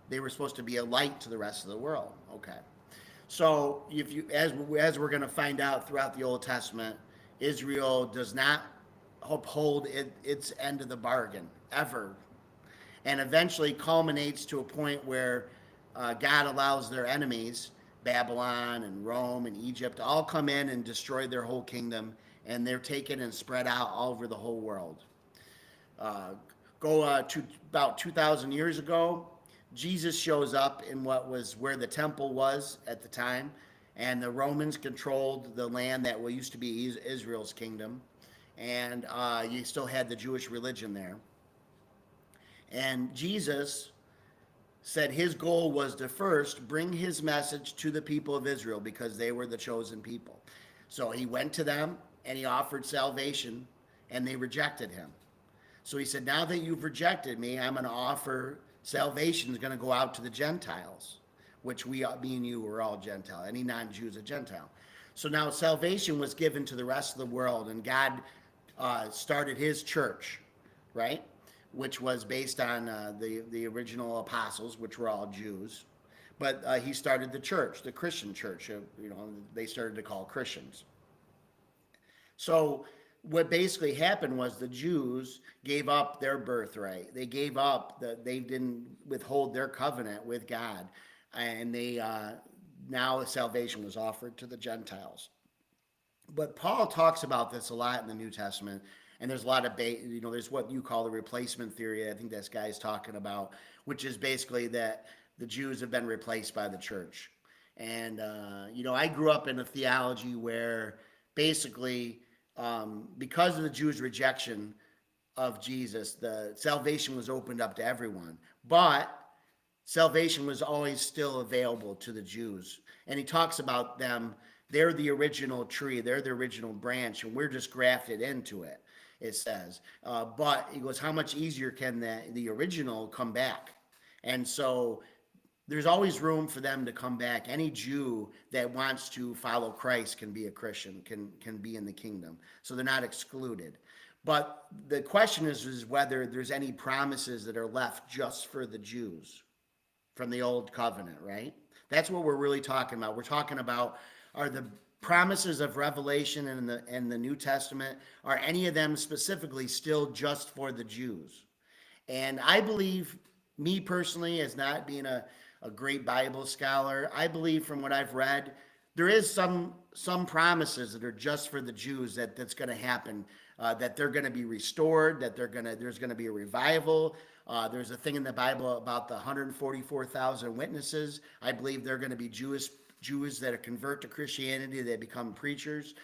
[SPEAKER 2] they were supposed to be a light to the rest of the world. Okay. So if you, as we're going to find out throughout the Old Testament, Israel does not uphold its end of the bargain ever, and eventually culminates to a point where God allows their enemies, Babylon and Rome and Egypt, to all come in and destroy their whole kingdom, and they're taken and spread out all over the whole world. Go to about 2,000 years ago, Jesus shows up in what was where the temple was at the time, and the Romans controlled the land that used to be Israel's kingdom, and you still had the Jewish religion there. And Jesus said his goal was to first bring his message to the people of Israel because they were the chosen people. So he went to them and he offered salvation, and they rejected him. So he said, now that you've rejected me, I'm going to offer salvation is going to go out to the Gentiles, which me and you were all Gentile. Any non-Jew is a Gentile. So now salvation was given to the rest of the world, and God started his church, right? Which was based on the original apostles, which were all Jews. But he started the church, the Christian church. They started to call Christians. So what basically happened was the Jews gave up their birthright. They gave up they didn't withhold their covenant with God, and they now salvation was offered to the Gentiles. But Paul talks about this a lot in the New Testament, and there's a lot of there's what you call the replacement theory. I think this guy's talking about, which is basically that the Jews have been replaced by the church. And, I grew up in a theology where basically, because of the Jews' rejection of Jesus, the salvation was opened up to everyone. But salvation was always still available to the Jews. And he talks about them, they're the original tree, they're the original branch, and we're just grafted into it, it says. But he goes, how much easier can the original come back? And so there's always room for them to come back. Any Jew that wants to follow Christ can be a Christian, can be in the kingdom. So they're not excluded. But the question is whether there's any promises that are left just for the Jews from the old covenant, right? That's what we're really talking about. We're talking about, are the promises of Revelation and the New Testament, are any of them specifically still just for the Jews? And I believe, me personally, as not being a great Bible scholar, I believe from what I've read, there is some promises that are just for the Jews that's going to happen, that they're going to be restored, that there's going to be a revival. There's a thing in the Bible about the 144,000 witnesses. I believe they're going to be Jews that convert to Christianity, they become preachers.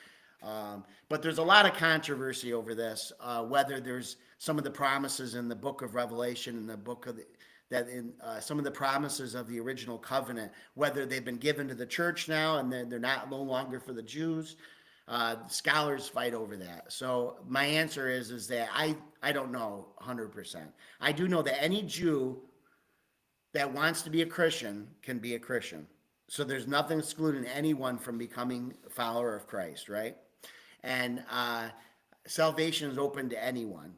[SPEAKER 2] But there's a lot of controversy over this, whether there's some of the promises in the book of Revelation and the book of some of the promises of the original covenant, whether they've been given to the church now and they're no longer for the Jews. Scholars fight over that. So my answer is that I don't know 100%. I do know that any Jew that wants to be a Christian can be a Christian. So there's nothing excluding anyone from becoming a follower of Christ, right? And salvation is open to anyone.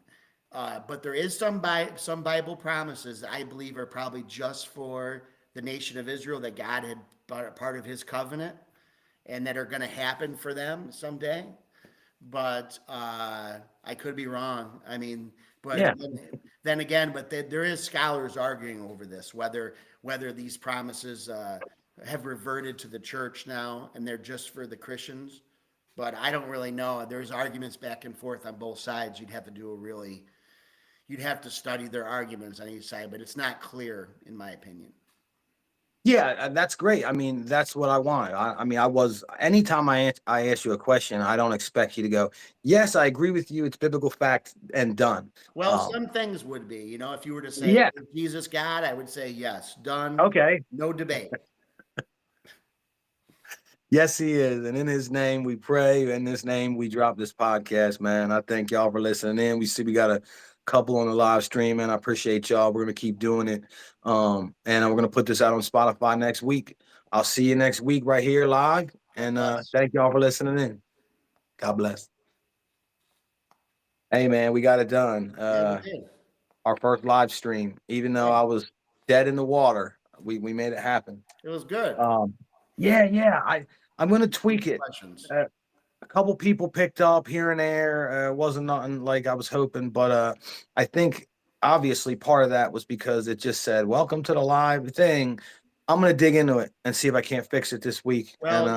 [SPEAKER 2] But there is some Bible promises that I believe are probably just for the nation of Israel, that God had part of his covenant, and that are going to happen for them someday. But I could be wrong. I mean, but
[SPEAKER 1] Yeah.
[SPEAKER 2] then again, but there is scholars arguing over this, whether these promises have reverted to the church now and they're just for the Christians. But I don't really know. There's arguments back and forth on both sides. You'd have to study their arguments on each side, but it's not clear, in my opinion.
[SPEAKER 1] Yeah, that's great. I mean, that's what I wanted. I mean, anytime I ask you a question, I don't expect you to go, yes, I agree with you. It's biblical fact and done.
[SPEAKER 2] Well, some things would be, if you were to say,
[SPEAKER 1] Yeah.
[SPEAKER 2] is Jesus God, I would say yes, done.
[SPEAKER 1] Okay.
[SPEAKER 2] No debate.
[SPEAKER 1] Yes, he is. And in his name we pray. In his name we drop this podcast, man. I thank y'all for listening in. We see we got a couple on the live stream, and I appreciate y'all. We're going to keep doing it. And we're going to put this out on Spotify next week. I'll see you next week right here live. And thank y'all for listening in. God bless. Hey, man, we got it done.
[SPEAKER 2] Yeah, we did.
[SPEAKER 1] Our first live stream, even though I was dead in the water, we made it happen.
[SPEAKER 2] It was good.
[SPEAKER 1] Yeah. I'm going to tweak it.
[SPEAKER 2] Questions.
[SPEAKER 1] A couple people picked up here and there. Wasn't nothing like I was hoping, but I think obviously part of that was because it just said, welcome to the live thing. I'm going to dig into it and see if I can't fix it this week.
[SPEAKER 2] Well,
[SPEAKER 1] and,